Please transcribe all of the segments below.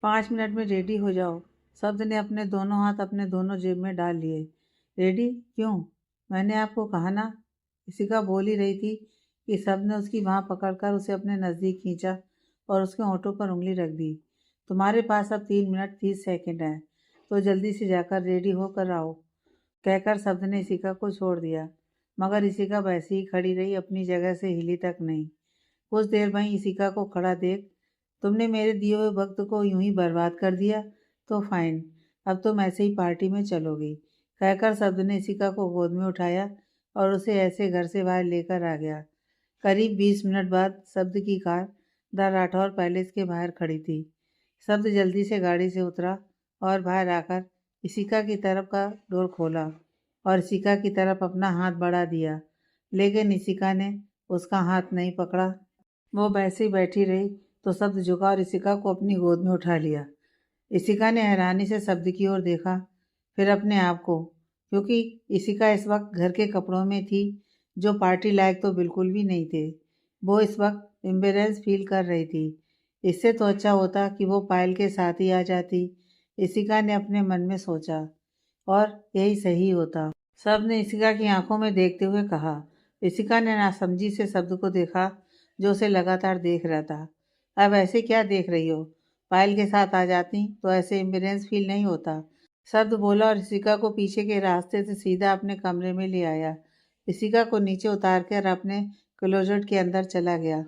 5 minute में ready हो जाओ। शब्द ने अपने दोनों हाथ अपने दोनों जेब में डाल लिए। रेडी क्यों? मैंने आपको कहा ना। इशिका बोल ही रही थी कि शब्द ने उसकी बाँह पकड़कर उसे अपने नज़दीक खींचा और उसके होंठों पर उंगली रख दी। तुम्हारे पास अब 3 मिनट 30 सेकंड हैं, तो जल्दी से जाकर रेडी होकर आओ, कहकर शब्द ने इशिका को छोड़ दिया। मगर इशिका वैसे ही खड़ी रही, अपनी जगह से हिली तक नहीं। कुछ देर वहीं इशिका को खड़ा देख, तुमने मेरे दिए हुए वक्त को यूं ही बर्बाद कर दिया, तो फाइन, अब तुम ऐसे ही पार्टी में चलोगी, कहकर शब्द ने इशिका को गोद में उठाया और उसे ऐसे घर से बाहर लेकर आ गया। करीब 20 मिनट बाद शब्द की कार द राठौर पैलेस के बाहर खड़ी थी। शब्द जल्दी से गाड़ी से उतरा और बाहर आकर इशिका की तरफ का डोर खोला और इशिका की तरफ अपना हाथ बढ़ा दिया, लेकिन इशिका ने उसका हाथ नहीं पकड़ा। वो वैसे ही बैठी रही तो शब्द झुका और इशिका को अपनी गोद में उठा लिया। इशिका ने हैरानी से शब्द की ओर देखा, फिर अपने आप को, क्योंकि इशिका इस वक्त घर के कपड़ों में थी, जो पार्टी लायक तो बिल्कुल भी नहीं थे। वो इस वक्त एम्बेरेंस फील कर रही थी। इससे तो अच्छा होता कि वो पायल के साथ ही आ जाती, इशिका ने अपने मन में सोचा, और यही सही होता। शब्द ने इशिका की आंखों में देखते हुए कहा। इशिका ने नासमझी से शब्द को देखा, जो उसे लगातार देख रहा था। अब ऐसे क्या देख रही हो? पायल के साथ आ जाती तो ऐसे एम्बेरेंस फील नहीं होता, शब्द बोला और इशिका को पीछे के रास्ते से सीधा अपने कमरे में ले आया। इशिका को नीचे उतार कर अपने क्लोजेट के अंदर चला गया,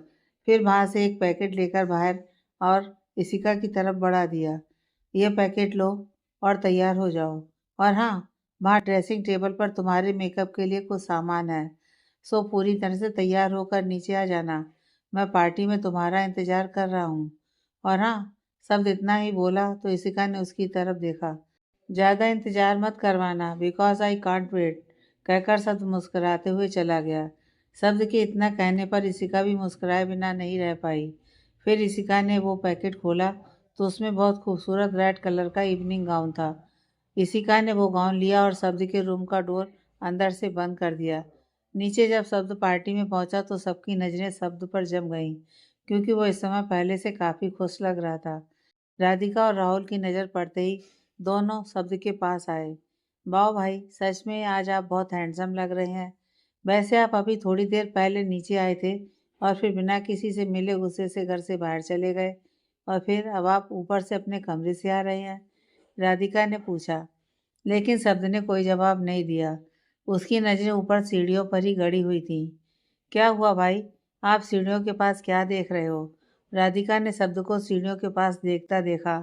फिर वहां से एक पैकेट लेकर बाहर और इशिका की तरफ बढ़ा दिया। यह पैकेट लो और तैयार हो जाओ। और हाँ, वहाँ ड्रेसिंग टेबल पर तुम्हारे मेकअप के लिए कुछ सामान है, सो पूरी तरह से तैयार होकर नीचे आ जाना। मैं पार्टी में तुम्हारा इंतजार कर रहा हूँ। और हाँ, शब्द इतना ही बोला तो इशिका ने उसकी तरफ देखा। ज़्यादा इंतजार मत करवाना, बिकॉज आई कांट वेट, कहकर शब्द मुस्कुराते हुए चला गया। शब्द के इतना कहने पर इशिका भी मुस्कुराए बिना नहीं रह पाई। फिर इशिका ने वो पैकेट खोला तो उसमें बहुत खूबसूरत रेड कलर का इवनिंग गाउन था। इशिका ने वो गाउन लिया और शब्द के रूम का डोर अंदर से बंद कर दिया। नीचे जब शब्द पार्टी में पहुंचा तो सबकी नज़रें शब्द पर जम गईं, क्योंकि वो इस समय पहले से काफ़ी खुश लग रहा था। राधिका और राहुल की नज़र पड़ते ही दोनों शब्द के पास आए। वाह भाई, सच में आज आप बहुत हैंडसम लग रहे हैं। वैसे आप अभी थोड़ी देर पहले नीचे आए थे और फिर बिना किसी से मिले गुस्से से घर से बाहर चले गए, और फिर अब आप ऊपर से अपने कमरे से आ रहे हैं, राधिका ने पूछा। लेकिन शब्द ने कोई जवाब नहीं दिया। उसकी नज़रें ऊपर सीढ़ियों पर ही गड़ी हुई थीं। क्या हुआ भाई, आप सीढ़ियों के पास क्या देख रहे हो? राधिका ने शब्द को सीढ़ियों के पास देखता देखा।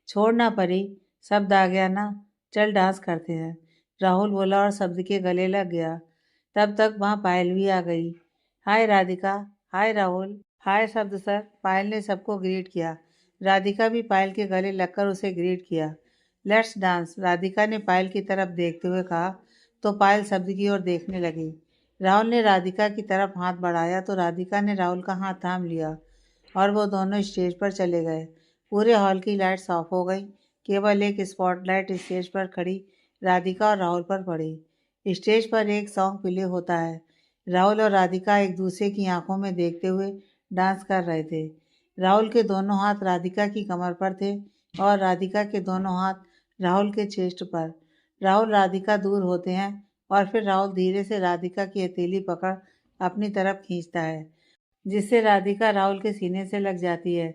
छोड़ना परी, शब्द आ गया ना, चल डांस करते हैं, राहुल बोला और शब्द के गले लग गया। तब तक वहाँ पायल भी आ गई। हाय राधिका, हाय राहुल, हाय शब्द सर, पायल ने सबको ग्रीट किया। राधिका भी पायल के गले लगकर उसे ग्रीट किया। लेट्स डांस, राधिका ने पायल की तरफ देखते हुए कहा, तो पायल शब्द की ओर देखने लगी। राहुल ने राधिका की तरफ हाथ बढ़ाया तो राधिका ने राहुल का हाथ थाम लिया और वो दोनों स्टेज पर चले गए। पूरे हॉल की लाइट्स ऑफ हो गई, केवल एक स्पॉटलाइट स्टेज पर खड़ी राधिका और राहुल पर पड़ी। स्टेज पर एक सॉन्ग प्ले होता है। राहुल और राधिका एक दूसरे की आंखों में देखते हुए डांस कर रहे थे। राहुल के दोनों हाथ राधिका की कमर पर थे और राधिका के दोनों हाथ राहुल के चेस्ट पर। राहुल राधिका दूर होते हैं और फिर राहुल धीरे से राधिका की हथेली पकड़ अपनी तरफ खींचता है, जिससे राधिका राहुल के सीने से लग जाती है।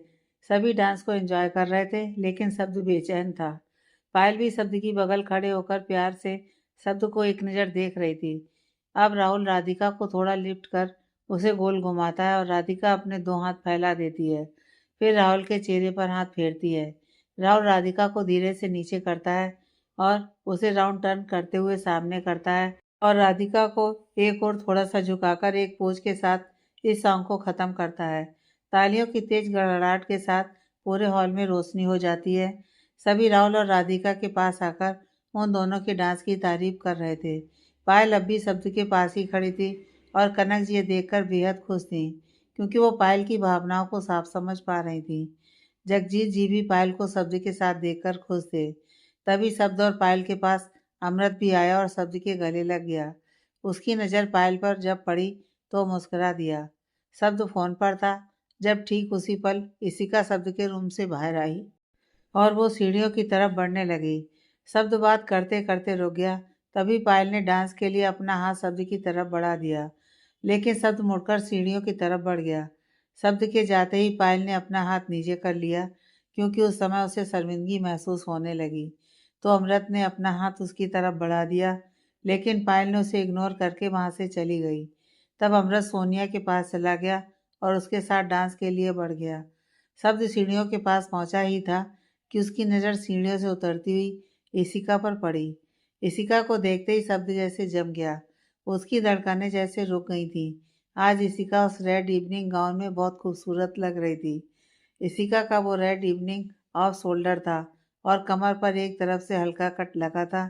सभी डांस को एंजॉय कर रहे थे, लेकिन शब्द बेचैन था। पायल भी शब्द की बगल खड़े होकर प्यार से शब्द को एक नज़र देख रही थी। अब राहुल राधिका को थोड़ा लिफ्ट कर उसे गोल घुमाता है और राधिका अपने दो हाथ फैला देती है। फिर राहुल के चेहरे पर हाथ फेरती है। राहुल राधिका को धीरे से नीचे करता है और उसे राउंड टर्न करते हुए सामने करता है और राधिका को एक और थोड़ा सा झुकाकर एक पोज के साथ इस सॉन्ग को ख़त्म करता है। तालियों की तेज गड़गड़ाहट के साथ पूरे हॉल में रोशनी हो जाती है। सभी राहुल और राधिका के पास आकर उन दोनों के डांस की तारीफ कर रहे थे। पायल अब भी शब्द के पास ही खड़ी थी और कनक जी ये देखकर बेहद खुश थी, क्योंकि वो पायल की भावनाओं को साफ समझ पा रही थी। जगजीत जी भी पायल को शब्द के साथ देखकर खुश थे। तभी शब्द और पायल के पास अमृत भी आया और शब्द के गले लग गया। उसकी नज़र पायल पर जब पड़ी तो मुस्कुरा दिया। शब्द फोन पर था जब ठीक उसी पल इशिका शब्द के रूम से बाहर आई। और वो सीढ़ियों की तरफ बढ़ने लगी। शब्द बात करते करते रुक गया। तभी पायल ने डांस के लिए अपना हाथ शब्द की तरफ बढ़ा दिया, लेकिन शब्द मुड़कर सीढ़ियों की तरफ बढ़ गया। शब्द के जाते ही पायल ने अपना हाथ नीचे कर लिया, क्योंकि उस समय उसे शर्मिंदगी महसूस होने लगी। तो अमृत ने अपना हाथ उसकी तरफ बढ़ा दिया, लेकिन पायल ने उसे इग्नोर करके वहाँ से चली गई। तब अमृत सोनिया के पास चला गया और उसके साथ डांस के लिए बढ़ गया। शब्द सीढ़ियों के पास पहुंचा ही था कि उसकी नज़र सीढ़ियों से उतरती हुई इशिका पर पड़ी। इशिका को देखते ही शब्द जैसे जम गया। उसकी धड़कनें जैसे रुक गई थीं। आज इशिका उस रेड इवनिंग गाउन में बहुत खूबसूरत लग रही थी। इशिका का वो रेड इवनिंग ऑफ शोल्डर था और कमर पर एक तरफ से हल्का कट लगा था,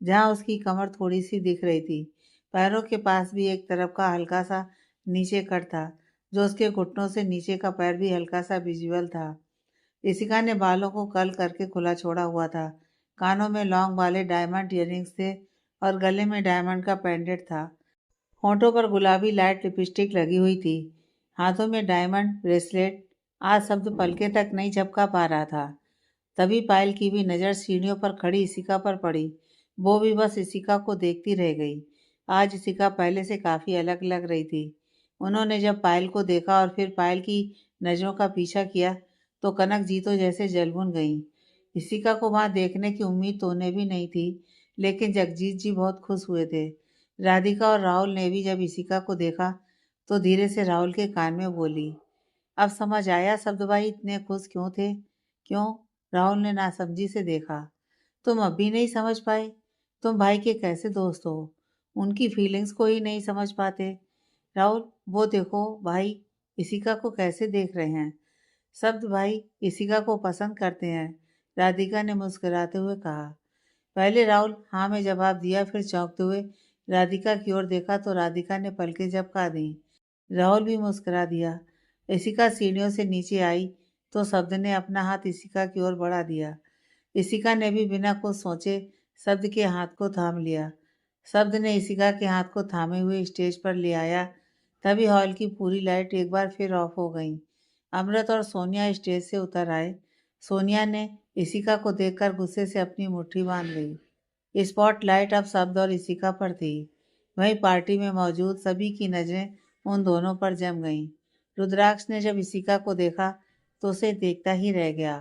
जहाँ उसकी कमर थोड़ी सी दिख रही थी। पैरों के पास भी एक तरफ का हल्का सा नीचे कट था, जो उसके घुटनों से नीचे का पैर भी हल्का सा विजुअल था। इशिका ने बालों को कर्ल करके खुला छोड़ा हुआ था। कानों में लॉन्ग वाले डायमंड ईयरिंग्स थे और गले में डायमंड का पेंडेंट था। होंठों पर गुलाबी लाइट लिपस्टिक लगी हुई थी। हाथों में डायमंड ब्रेसलेट। आज शब्द पलके तक नहीं झपका पा रहा था। तभी पायल की भी नज़र सीढ़ियों पर खड़ी इशिका पर पड़ी। वो भी बस इशिका को देखती रह गई। आज इशिका पहले से काफ़ी अलग लग रही थी। उन्होंने जब पायल को देखा और फिर पायल की नज़रों का पीछा किया, तो कनक जी तो जैसे जलभुन गईं। इशिका को वहाँ देखने की उम्मीद तो उन्हें भी नहीं थी, लेकिन जगजीत जी बहुत खुश हुए थे। राधिका और राहुल ने भी जब इशिका को देखा, तो धीरे से राहुल के कान में बोली, अब समझ आया शब्द भाई इतने खुश क्यों थे। क्यों? राहुल ने नासमझी से देखा। तुम अब भी नहीं समझ पाए? तुम भाई के कैसे दोस्त हो? उनकी फीलिंग्स को ही नहीं समझ पाते? राहुल, वो देखो भाई इशिका को कैसे देख रहे हैं। शब्द भाई इशिका को पसंद करते हैं, राधिका ने मुस्कुराते हुए कहा। पहले राहुल हाँ में जवाब दिया, फिर चौंकते हुए राधिका की ओर देखा तो राधिका ने पलकें झपका दी। राहुल भी मुस्कुरा दिया। इशिका सीढ़ियों से नीचे आई तो शब्द ने अपना हाथ इशिका की ओर बढ़ा दिया। इशिका ने भी बिना कुछ सोचे शब्द के हाथ को थाम लिया। शब्द ने इशिका के हाथ को थामे हुए स्टेज पर ले आया। तभी हॉल की पूरी लाइट एक बार फिर ऑफ हो गई। अमृत और सोनिया स्टेज से उतर आए। सोनिया ने इशिका को देखकर गुस्से से अपनी मुट्ठी बांध ली। स्पॉटलाइट अब शब्द और इशिका पर थी। वहीं पार्टी में मौजूद सभी की नजरें उन दोनों पर जम गईं। रुद्राक्ष ने जब इशिका को देखा तो उसे देखता ही रह गया।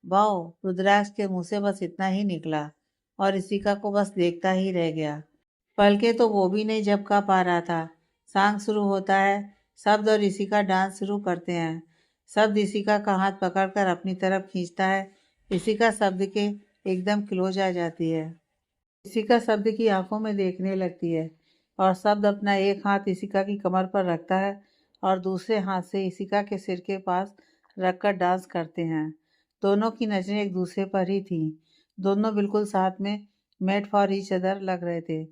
वाओ! रुद्राक्ष के मुंह से बस इतना ही निकला और इशिका को बस देखता ही रह गया। पलके तो वो भी नहीं झपका पा रहा था। सॉन्ग शुरू होता है। शब्द और इशिका डांस शुरू करते हैं। शब्द इशिका का हाथ पकड़कर अपनी तरफ खींचता है। इशिका शब्द के एकदम क्लोज आ जाती है। इशिका शब्द की आंखों में देखने लगती है और शब्द अपना एक हाथ इशिका की कमर पर रखता है और दूसरे हाथ से इशिका के सिर के पास रखकर डांस करते हैं। दोनों की नज़रें एक दूसरे पर ही थीं। दोनों बिल्कुल साथ में मेड फॉर ईच अदर लग रहे थे।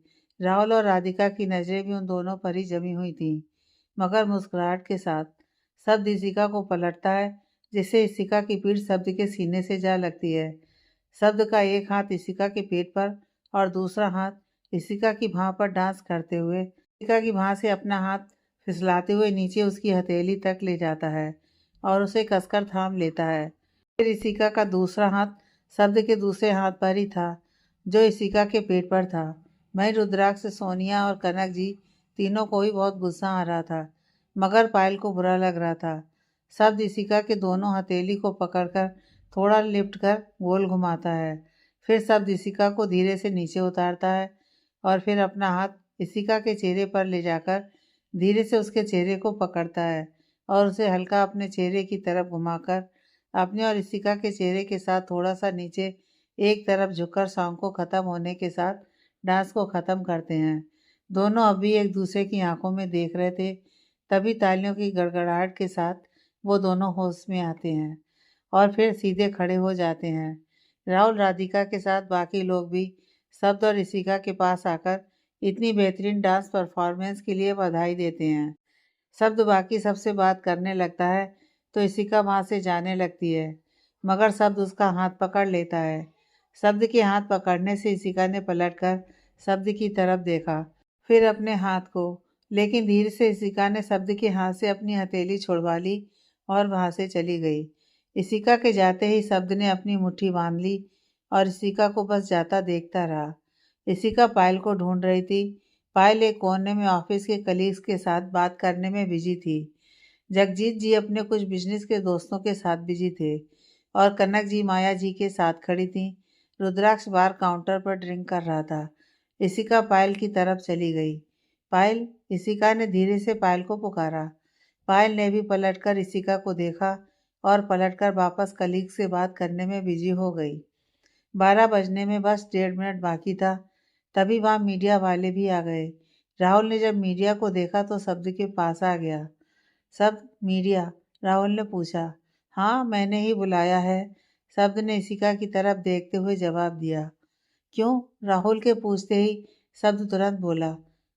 राहुल और राधिका की नज़रें भी उन दोनों पर ही जमी हुई थीं, मगर मुस्कुराहट के साथ। शब्द इशिका को पलटता है, जिससे इशिका की पीठ शब्द के सीने से जा लगती है। शब्द का एक हाथ इशिका के पेट पर और दूसरा हाथ इशिका की भां पर डांस करते हुए इशिका की भां से अपना हाथ फिसलाते हुए नीचे उसकी हथेली तक ले जाता है और उसे कसकर थाम लेता है। फिर इशिका का दूसरा हाथ शब्द के दूसरे हाथ पर ही था, जो इशिका के पेट पर था। वहीं रुद्राक्ष, सोनिया और कनक जी तीनों को ही बहुत गुस्सा आ रहा था, मगर पायल को बुरा लग रहा था। शब्द इशिका के दोनों हथेली को पकड़कर थोड़ा लिफ्ट कर गोल घुमाता है। फिर शब्द इशिका को धीरे से नीचे उतारता है और फिर अपना हाथ इशिका के चेहरे पर ले जाकर धीरे से उसके चेहरे को पकड़ता है और उसे हल्का अपने चेहरे की तरफ घुमाकर अपने और इशिका के चेहरे के साथ थोड़ा सा नीचे एक तरफ झुककर सॉन्ग को ख़त्म होने के साथ डांस को ख़त्म करते हैं। दोनों अभी एक दूसरे की आंखों में देख रहे थे। तभी तालियों की गड़गड़ाहट के साथ वो दोनों होश में आते हैं और फिर सीधे खड़े हो जाते हैं। राहुल, राधिका के साथ बाकी लोग भी शब्द और इशिका के पास आकर इतनी बेहतरीन डांस परफॉर्मेंस के लिए बधाई देते हैं। शब्द बाकी सबसे बात करने लगता है तो इशिका वहाँ से जाने लगती है, मगर शब्द उसका हाथ पकड़ लेता है। शब्द के हाथ पकड़ने से इशिका ने पलटकर शब्द की तरफ देखा, फिर अपने हाथ को, लेकिन धीरे से इशिका ने शब्द के हाथ से अपनी हथेली छुड़वा ली और वहाँ से चली गई। इशिका के जाते ही शब्द ने अपनी मुट्ठी बांध ली और इशिका को बस जाता देखता रहा। इशिका पायल को ढूंढ रही थी। पायल एक कोने में ऑफिस के कलीग्स के साथ बात करने में बिजी थी। जगजीत जी अपने कुछ बिजनेस के दोस्तों के साथ बिजी थे और कनक जी माया जी के साथ खड़ी थी। रुद्राक्ष बार काउंटर पर ड्रिंक कर रहा था। इशिका पायल की तरफ चली गई। पायल, इशिका ने धीरे से पायल को पुकारा। पायल ने भी पलटकर इशिका को देखा और पलटकर वापस कलीग से बात करने में बिजी हो गई। 12 बजने में बस 1.5 मिनट बाकी था। तभी वहाँ मीडिया वाले भी आ गए। राहुल ने जब मीडिया को देखा तो शब्द के पास आ गया। शब्द, मीडिया? राहुल ने पूछा। हाँ, मैंने ही बुलाया है, शब्द ने इशिका की तरफ देखते हुए जवाब दिया। क्यों? राहुल के पूछते ही शब्द तुरंत बोला।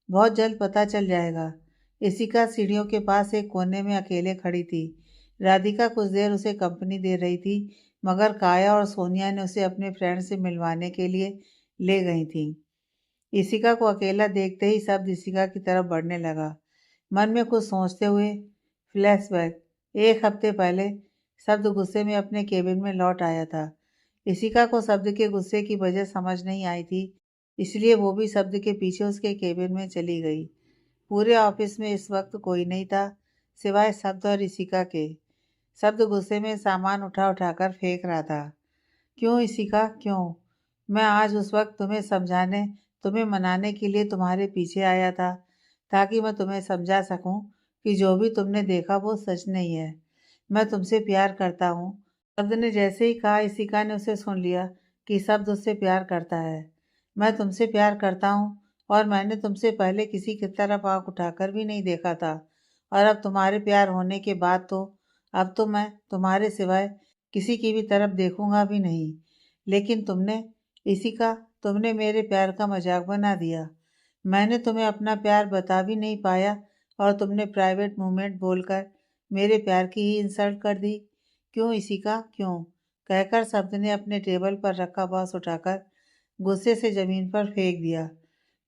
बहुत जल्द पता चल जाएगा। इशिका सीढ़ियों के पास एक कोने में अकेले खड़ी थी। राधिका कुछ देर उसे कंपनी दे रही थी, मगर काया और सोनिया ने उसे अपने फ्रेंड से मिलवाने के लिए ले गई थी। इशिका को अकेला देखते ही शब्द इशिका की तरफ बढ़ने लगा, मन में कुछ सोचते हुए। फ्लैशबैक। 1 हफ्ते पहले शब्द गुस्से में अपने केबिन में लौट आया था। इशिका को शब्द के गुस्से की वजह समझ नहीं आई थी, इसलिए वो भी शब्द के पीछे उसके केबिन में चली गई। पूरे ऑफिस में इस वक्त कोई नहीं था सिवाय शब्द और इशिका के। शब्द गुस्से में सामान उठा उठाकर फेंक रहा था। क्यों इशिका, क्यों? मैं आज उस वक्त तुम्हें समझाने, तुम्हें मनाने के लिए तुम्हारे पीछे आया था, ताकि मैं तुम्हें समझा सकूं कि जो भी तुमने देखा वो सच नहीं है। मैं तुमसे प्यार करता हूँ। शब्द ने जैसे ही कहा, इशिका ने उसे सुन लिया कि शब्द उससे प्यार करता है। मैं तुमसे प्यार करता हूँ और मैंने तुमसे पहले किसी की तरफ आंख उठाकर भी नहीं देखा था, और अब तुम्हारे प्यार होने के बाद तो अब तो मैं तुम्हारे सिवाय किसी की भी तरफ देखूंगा भी नहीं। लेकिन तुमने, इशिका, तुमने मेरे प्यार का मजाक बना दिया। मैंने तुम्हें अपना प्यार बता भी नहीं पाया और तुमने प्राइवेट मूवमेंट बोलकर मेरे प्यार की ही इंसल्ट कर दी। क्यों इशिका, क्यों? कहकर शब्द ने अपने टेबल पर रखा बांस उठाकर गुस्से से जमीन पर फेंक दिया।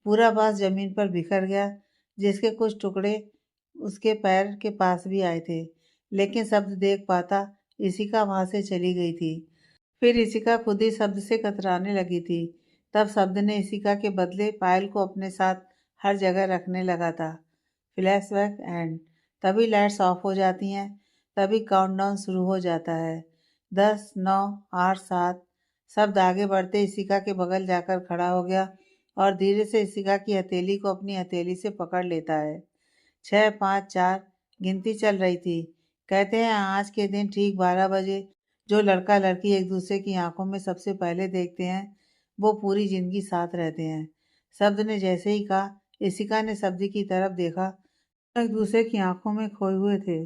पूरा बांस जमीन पर बिखर गया, जिसके कुछ टुकड़े उसके पैर के पास भी आए थे। लेकिन शब्द देख पाता, इशिका वहां से चली गई थी। फिर इशिका खुद ही शब्द से कतराने लगी थी। तब शब्द ने इशिका के बदले पायल को अपने साथ हर जगह रखने लगा था। Flashback and. तभी लाइट्स ऑफ हो जाती हैं, तभी काउंटडाउन शुरू हो जाता है। 10, 9, 8, 7। शब्द आगे बढ़ते इशिका के बगल जाकर खड़ा हो गया और धीरे से इशिका की हथेली को अपनी हथेली से पकड़ लेता है। 6, 5, 4 गिनती चल रही थी। कहते हैं आज के दिन ठीक 12 बजे जो लड़का लड़की एक दूसरे की आंखों में सबसे पहले देखते हैं, वो पूरी जिंदगी साथ रहते हैं। शब्द ने जैसे ही कहा, इशिका ने शब्द की तरफ देखा। एक दूसरे की आंखों में खोए हुए थे।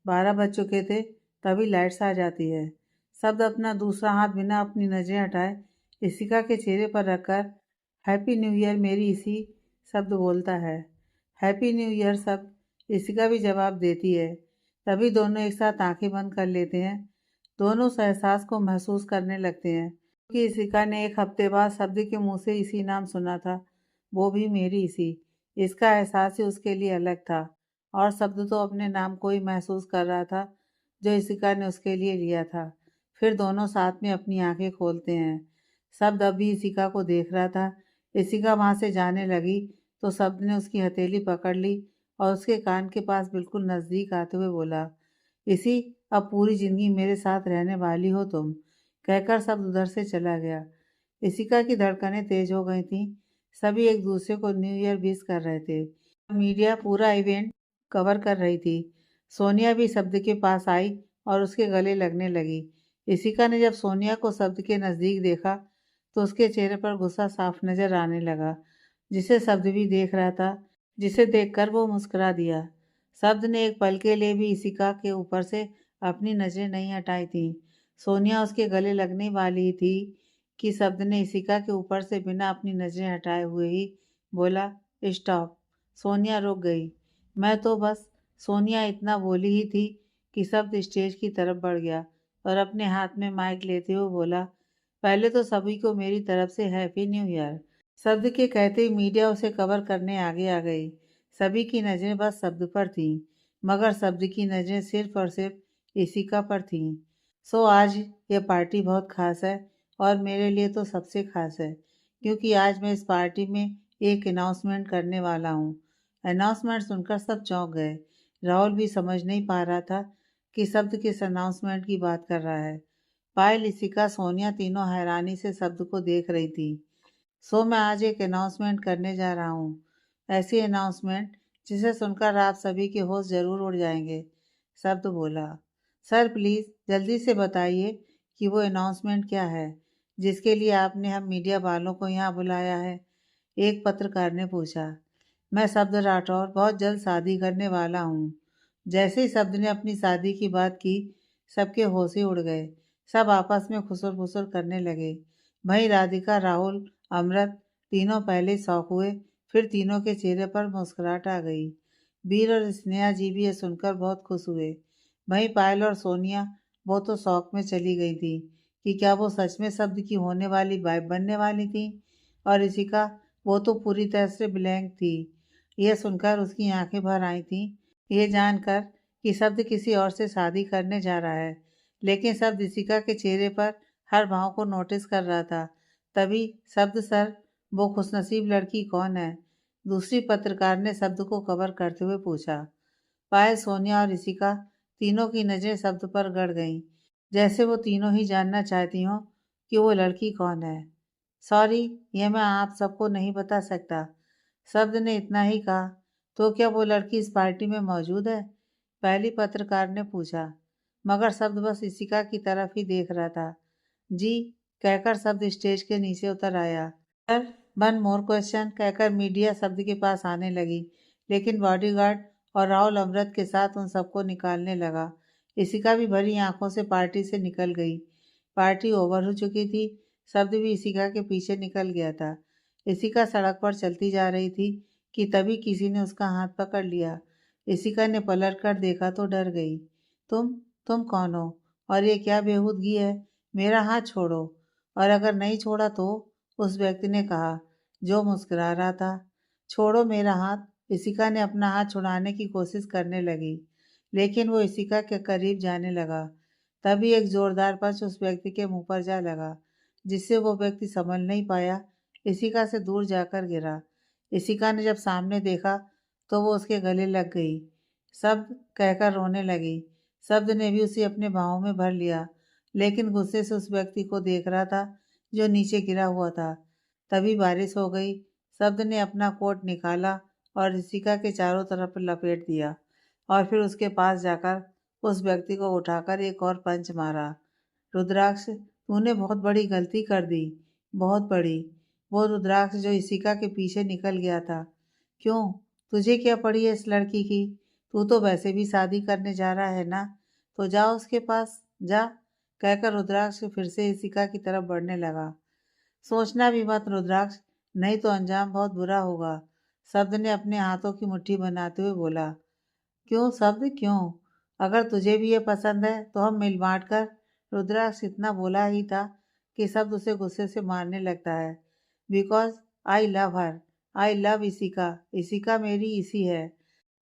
12 बज चुके थे। तभी लाइट्स आ जाती है। शब्द अपना दूसरा हाथ बिना अपनी नजरें हटाए इशिका के चेहरे पर रखकर, हैप्पी न्यू ईयर मेरी इसी, शब्द बोलता है। हैप्पी न्यू ईयर शब्द, इशिका भी जवाब देती है। तभी दोनों एक साथ आंखें बंद कर लेते हैं। दोनों उस एहसास को महसूस करने लगते हैं कि इशिका ने 1 हफ्ते बाद शब्द के मुंह से इसी नाम सुना था, वो भी मेरी इसी। इसका एहसास ही उसके लिए अलग था, और शब्द तो अपने नाम को ही महसूस कर रहा था जो इशिका ने उसके लिए लिया था। फिर दोनों साथ में अपनी आंखें खोलते हैं। शब्द अभी इशिका को देख रहा था। इशिका वहां से जाने लगी तो शब्द ने उसकी हथेली पकड़ ली और उसके कान के पास बिल्कुल नजदीक आते हुए बोला, इसी, अब पूरी जिंदगी मेरे साथ रहने वाली हो तुम। कहकर शब्द उधर से चला गया। इशिका की धड़कनें तेज हो गई थीं। सभी एक दूसरे को न्यू ईयर विश कर रहे थे। मीडिया पूरा इवेंट कवर कर रही थी। सोनिया भी शब्द के पास आई और उसके गले लगने लगी। इशिका ने जब सोनिया को शब्द के नज़दीक देखा तो उसके चेहरे पर गुस्सा साफ नजर आने लगा, जिसे शब्द भी देख रहा था, जिसे देखकर वो मुस्कुरा दिया। शब्द ने एक पल के लिए भी इशिका के ऊपर से अपनी नजरें नहीं हटाई थी। सोनिया उसके गले लगने वाली थी कि शब्द ने इशिका के ऊपर से बिना अपनी नजरें हटाए हुए ही बोला, स्टॉप। सोनिया रुक गई। मैं तो बस, सोनिया इतना बोली ही थी कि शब्द स्टेज की तरफ बढ़ गया और अपने हाथ में माइक लेते हुए बोला, पहले तो सभी को मेरी तरफ से हैप्पी न्यू ईयर। शब्द के कहते ही मीडिया उसे कवर करने आगे आ गई। सभी की नजरें बस शब्द पर थीं, मगर शब्द की नजरें सिर्फ और सिर्फ इशिका पर थीं। सो आज ये पार्टी बहुत ख़ास है और मेरे लिए तो सबसे ख़ास है क्योंकि आज मैं इस पार्टी में एक अनाउंसमेंट करने वाला हूँ। अनाउंसमेंट सुनकर सब चौंक गए। राहुल भी समझ नहीं पा रहा था कि शब्द किस अनाउंसमेंट की बात कर रहा है। पायल, इशिका, सोनिया तीनों हैरानी से शब्द को देख रही थी। सो मैं आज एक अनाउंसमेंट करने जा रहा हूँ। ऐसी अनाउंसमेंट जिसे सुनकर आप सभी के होश जरूर उड़ जाएंगे। शब्द बोला। सर प्लीज़ जल्दी से बताइए कि वो अनाउंसमेंट क्या है जिसके लिए आपने हम मीडिया वालों को यहाँ बुलाया है। एक पत्रकार ने पूछा। मैं शब्द राठौर बहुत जल्द शादी करने वाला हूँ। जैसे ही शब्द ने अपनी शादी की बात की, सबके होश ही उड़ गए। सब आपस में खुसर फुसर करने लगे। वहीं राधिका, राहुल, अमृत तीनों पहले शौक हुए, फिर तीनों के चेहरे पर मुस्कुराहट आ गई। वीर और स्नेहा जी भी ये सुनकर बहुत खुश हुए। वहीं पायल और सोनिया, वो तो शौक में चली गई थी कि क्या वो सच में शब्द की होने वाली वाइफ बनने वाली थी। और इशिका, वो तो पूरी तरह से ब्लैंक थी। यह सुनकर उसकी आंखें भर आई थीं, ये जानकर कि शब्द किसी और से शादी करने जा रहा है। लेकिन शब्द इशिका के चेहरे पर हर भाव को नोटिस कर रहा था। तभी शब्द, सर वो खुशनसीब लड़की कौन है? दूसरी पत्रकार ने शब्द को कवर करते हुए पूछा। पायल, सोनिया और इशिका तीनों की नज़रें शब्द पर गड़ गईं, जैसे वो तीनों ही जानना चाहती हों कि वो लड़की कौन है। सॉरी, यह मैं आप सबको नहीं बता सकता। शब्द ने इतना ही कहा। तो क्या वो लड़की इस पार्टी में मौजूद है? पहली पत्रकार ने पूछा, मगर शब्द बस इशिका की तरफ ही देख रहा था। जी कहकर शब्द स्टेज के नीचे उतर आया। सर, वन मोर क्वेश्चन कहकर मीडिया शब्द के पास आने लगी, लेकिन बॉडीगार्ड और राहुल अमृत के साथ उन सबको निकालने लगा। इशिका भी भरी आंखों से पार्टी से निकल गई। पार्टी ओवर हो चुकी थी। शब्द भी इशिका के पीछे निकल गया था। इशिका सड़क पर चलती जा रही थी कि तभी किसी ने उसका हाथ पकड़ लिया। इशिका ने पलट कर देखा तो डर गई। तुम तुम कौन हो और ये क्या बेहूदगी है? मेरा हाथ छोड़ो। और अगर नहीं छोड़ा तो? उस व्यक्ति ने कहा, जो मुस्कुरा रहा था। छोड़ो मेरा हाथ। इशिका ने अपना हाथ छुड़ाने की कोशिश करने लगी, लेकिन वो इशिका के करीब जाने लगा। तभी एक जोरदार पंच उस व्यक्ति के मुंह पर जा लगा, जिससे वो व्यक्ति संभल नहीं पाया, इशिका से दूर जाकर गिरा। इशिका ने जब सामने देखा तो वो उसके गले लग गई। शब्द कहकर रोने लगी। शब्द ने भी उसे अपने बाहों में भर लिया, लेकिन गुस्से से उस व्यक्ति को देख रहा था जो नीचे गिरा हुआ था। तभी बारिश हो गई। शब्द ने अपना कोट निकाला और इशिका के चारों तरफ लपेट दिया और फिर उसके पास जाकर उस व्यक्ति को उठाकर एक और पंच मारा। रुद्राक्ष, तूने बहुत बड़ी गलती कर दी, बहुत बड़ी। वो रुद्राक्ष जो इशिका के पीछे निकल गया था। क्यों? तुझे क्या पड़ी है इस लड़की की? तू तो वैसे भी शादी करने जा रहा है ना, तो जा उसके पास जा, कहकर रुद्राक्ष फिर से इशिका की तरफ बढ़ने लगा। सोचना भी मत रुद्राक्ष, नहीं तो अंजाम बहुत बुरा होगा। शब्द ने अपने हाथों की मुट्ठी बनाते हुए बोला। क्यों शब्द, क्यों? अगर तुझे भी ये पसंद है तो हम मिल बांट कर। रुद्राक्ष इतना बोला ही था कि शब्द उसे गुस्से से मारने लगता है। Because I love her, I love Ishika. Ishika मेरी इसी है,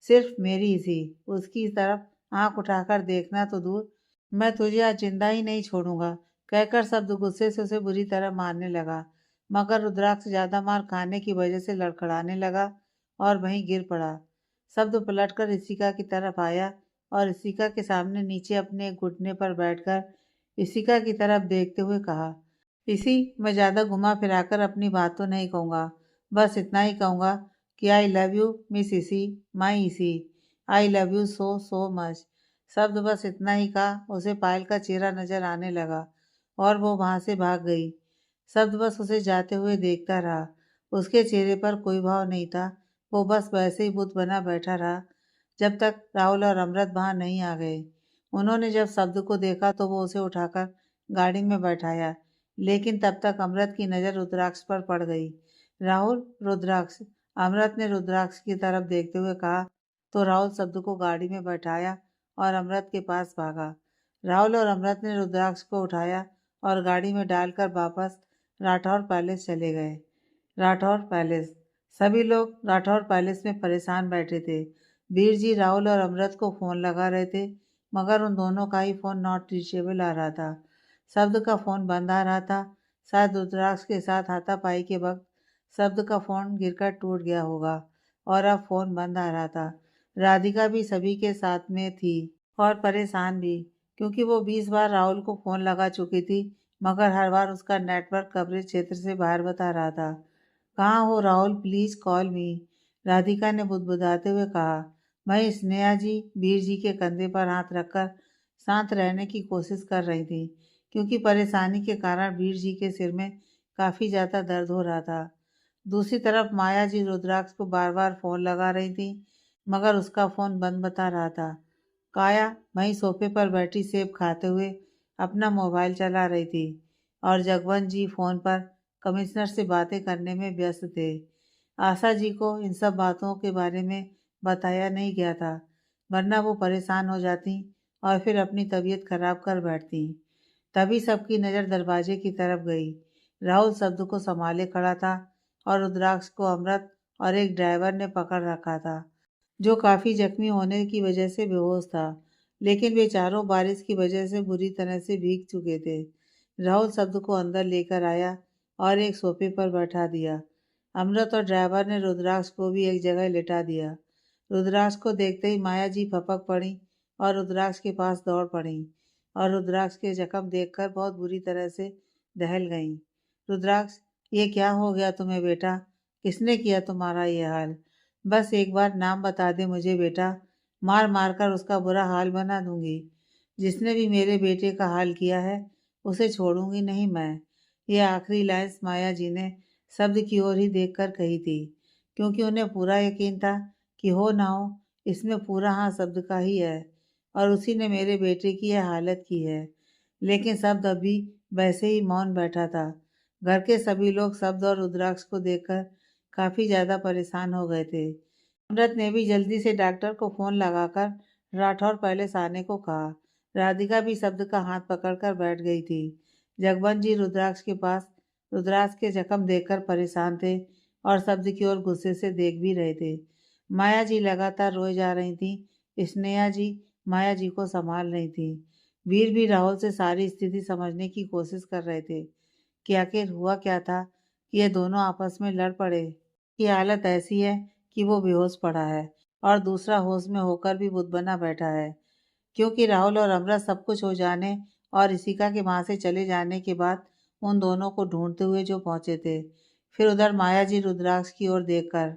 सिर्फ मेरी इसी। उसकी तरफ आंख उठाकर देखना तो दूर, मैं तुझे आज जिंदा ही नहीं छोड़ूंगा, कहकर शब्द गुस्से से उसे बुरी तरह मारने लगा। मगर रुद्राक्ष ज्यादा मार खाने की वजह से लड़खड़ाने लगा और वहीं गिर पड़ा। शब्द पलटकर इशिका की तरफ आया और इशिका के सामने नीचे अपने एक घुटने पर बैठकर इशिका की तरफ देखते हुए कहा, इसी, मैं ज़्यादा घुमा फिराकर अपनी बात तो नहीं कहूँगा। बस इतना ही कहूँगा कि आई लव यू मिस इसी, माई इसी। I love you so so much. शब्द बस इतना ही कहा, उसे पायल का चेहरा नजर आने लगा और वो वहां से भाग गई। शब्द बस उसे जाते हुए देखता रहा। उसके चेहरे पर कोई भाव नहीं था। वो बस वैसे ही बुत बना बैठा रहा जब तक राहुल और अमृत वहां नहीं आ गए। उन्होंने जब शब्द को देखा तो वो उसे उठाकर गाड़ी में बैठाया, लेकिन तब तक अमृत की नज़र रुद्राक्ष पर पड़ गई। राहुल, रुद्राक्ष, अमृत ने रुद्राक्ष की तरफ देखते हुए कहा तो राहुल शब्द को गाड़ी में बैठाया और अमृत के पास भागा। राहुल और अमृत ने रुद्राक्ष को उठाया और गाड़ी में डालकर वापस राठौर पैलेस चले गए। राठौर पैलेस। सभी लोग राठौर पैलेस में परेशान बैठे थे। वीर जी राहुल और अमृत को फोन लगा रहे थे मगर उन दोनों का ही फ़ोन नॉट रीचेबल आ रहा था। शब्द का फ़ोन बंद आ रहा था। शायद रुद्राक्ष के साथ हाथापाई के वक्त शब्द का फ़ोन गिरकर टूट गया होगा और अब फ़ोन बंद आ रहा था। राधिका भी सभी के साथ में थी और परेशान भी, क्योंकि वो 20 बार राहुल को फ़ोन लगा चुकी थी, मगर हर बार उसका नेटवर्क कवरेज क्षेत्र से बाहर बता रहा था। कहाँ हो राहुल, प्लीज़ कॉल मी, राधिका ने बुदबुदाते हुए कहा। वहीं स्नेहा जी वीर जी के कंधे पर हाथ रखकर शांत रहने की कोशिश कर रही थी, क्योंकि परेशानी के कारण वीर जी के सिर में काफ़ी ज़्यादा दर्द हो रहा था। दूसरी तरफ माया जी रुद्राक्ष को बार बार फ़ोन लगा रही थी, मगर उसका फ़ोन बंद बता रहा था। काया वहीं सोफे पर बैठी सेब खाते हुए अपना मोबाइल चला रही थी और जगवंत जी फ़ोन पर कमिश्नर से बातें करने में व्यस्त थे। आशा जी को इन सब बातों के बारे में बताया नहीं गया था, वरना वो परेशान हो जाती और फिर अपनी तबीयत खराब कर बैठती। तभी सबकी नज़र दरवाजे की तरफ गई। राहुल शब्द को संभाले खड़ा था और रुद्राक्ष को अमृत और एक ड्राइवर ने पकड़ रखा था, जो काफ़ी जख्मी होने की वजह से बेहोश था, लेकिन वे चारों बारिश की वजह से बुरी तरह से भीग चुके थे। राहुल शब्द को अंदर लेकर आया और एक सोफे पर बैठा दिया। अमृत और ड्राइवर ने रुद्राक्ष को भी एक जगह लिटा दिया। रुद्राक्ष को देखते ही माया जी फपक पड़ी और रुद्राक्ष के पास दौड़ पड़ी और रुद्राक्ष के जख्म देखकर बहुत बुरी तरह से दहल गईं। रुद्राक्ष, ये क्या हो गया तुम्हें बेटा? किसने किया तुम्हारा ये हाल? बस एक बार नाम बता दे मुझे बेटा, मार मार कर उसका बुरा हाल बना दूंगी। जिसने भी मेरे बेटे का हाल किया है उसे छोड़ूंगी नहीं मैं। ये आखिरी लाइन्स माया जी ने शब्द की ओर ही देखकर कही थी, क्योंकि उन्हें पूरा यकीन था कि हो ना हो इसमें पूरा हाथ शब्द का ही है और उसी ने मेरे बेटे की यह हालत की है। लेकिन शब्द अभी वैसे ही मौन बैठा था। घर के सभी लोग शब्द और रुद्राक्ष को देखकर काफ़ी ज़्यादा परेशान हो गए थे। अमृत ने भी जल्दी से डॉक्टर को फ़ोन लगाकर राठौर पैलेस आने को कहा। राधिका भी शब्द का हाथ पकड़कर बैठ गई थी। जगवंत जी रुद्राक्ष के पास रुद्राक्ष के जख्म देखकर परेशान थे और शब्द की ओर गुस्से से देख भी रहे थे। माया जी लगातार रोए जा रही थी। स्नेहा जी माया जी को संभाल रही थी। वीर भी राहुल से सारी स्थिति समझने की कोशिश कर रहे थे कि आखिर हुआ क्या था कि ये दोनों आपस में लड़ पड़े। की हालत ऐसी है कि वो बेहोश पड़ा है और दूसरा होश में होकर भी बुत बना बैठा है, क्योंकि राहुल और अमृत सब कुछ हो जाने और इशिका के वहाँ से चले जाने के बाद उन दोनों को ढूंढते हुए जो पहुंचे थे। फिर उधर माया जी रुद्राक्ष की ओर देखकर,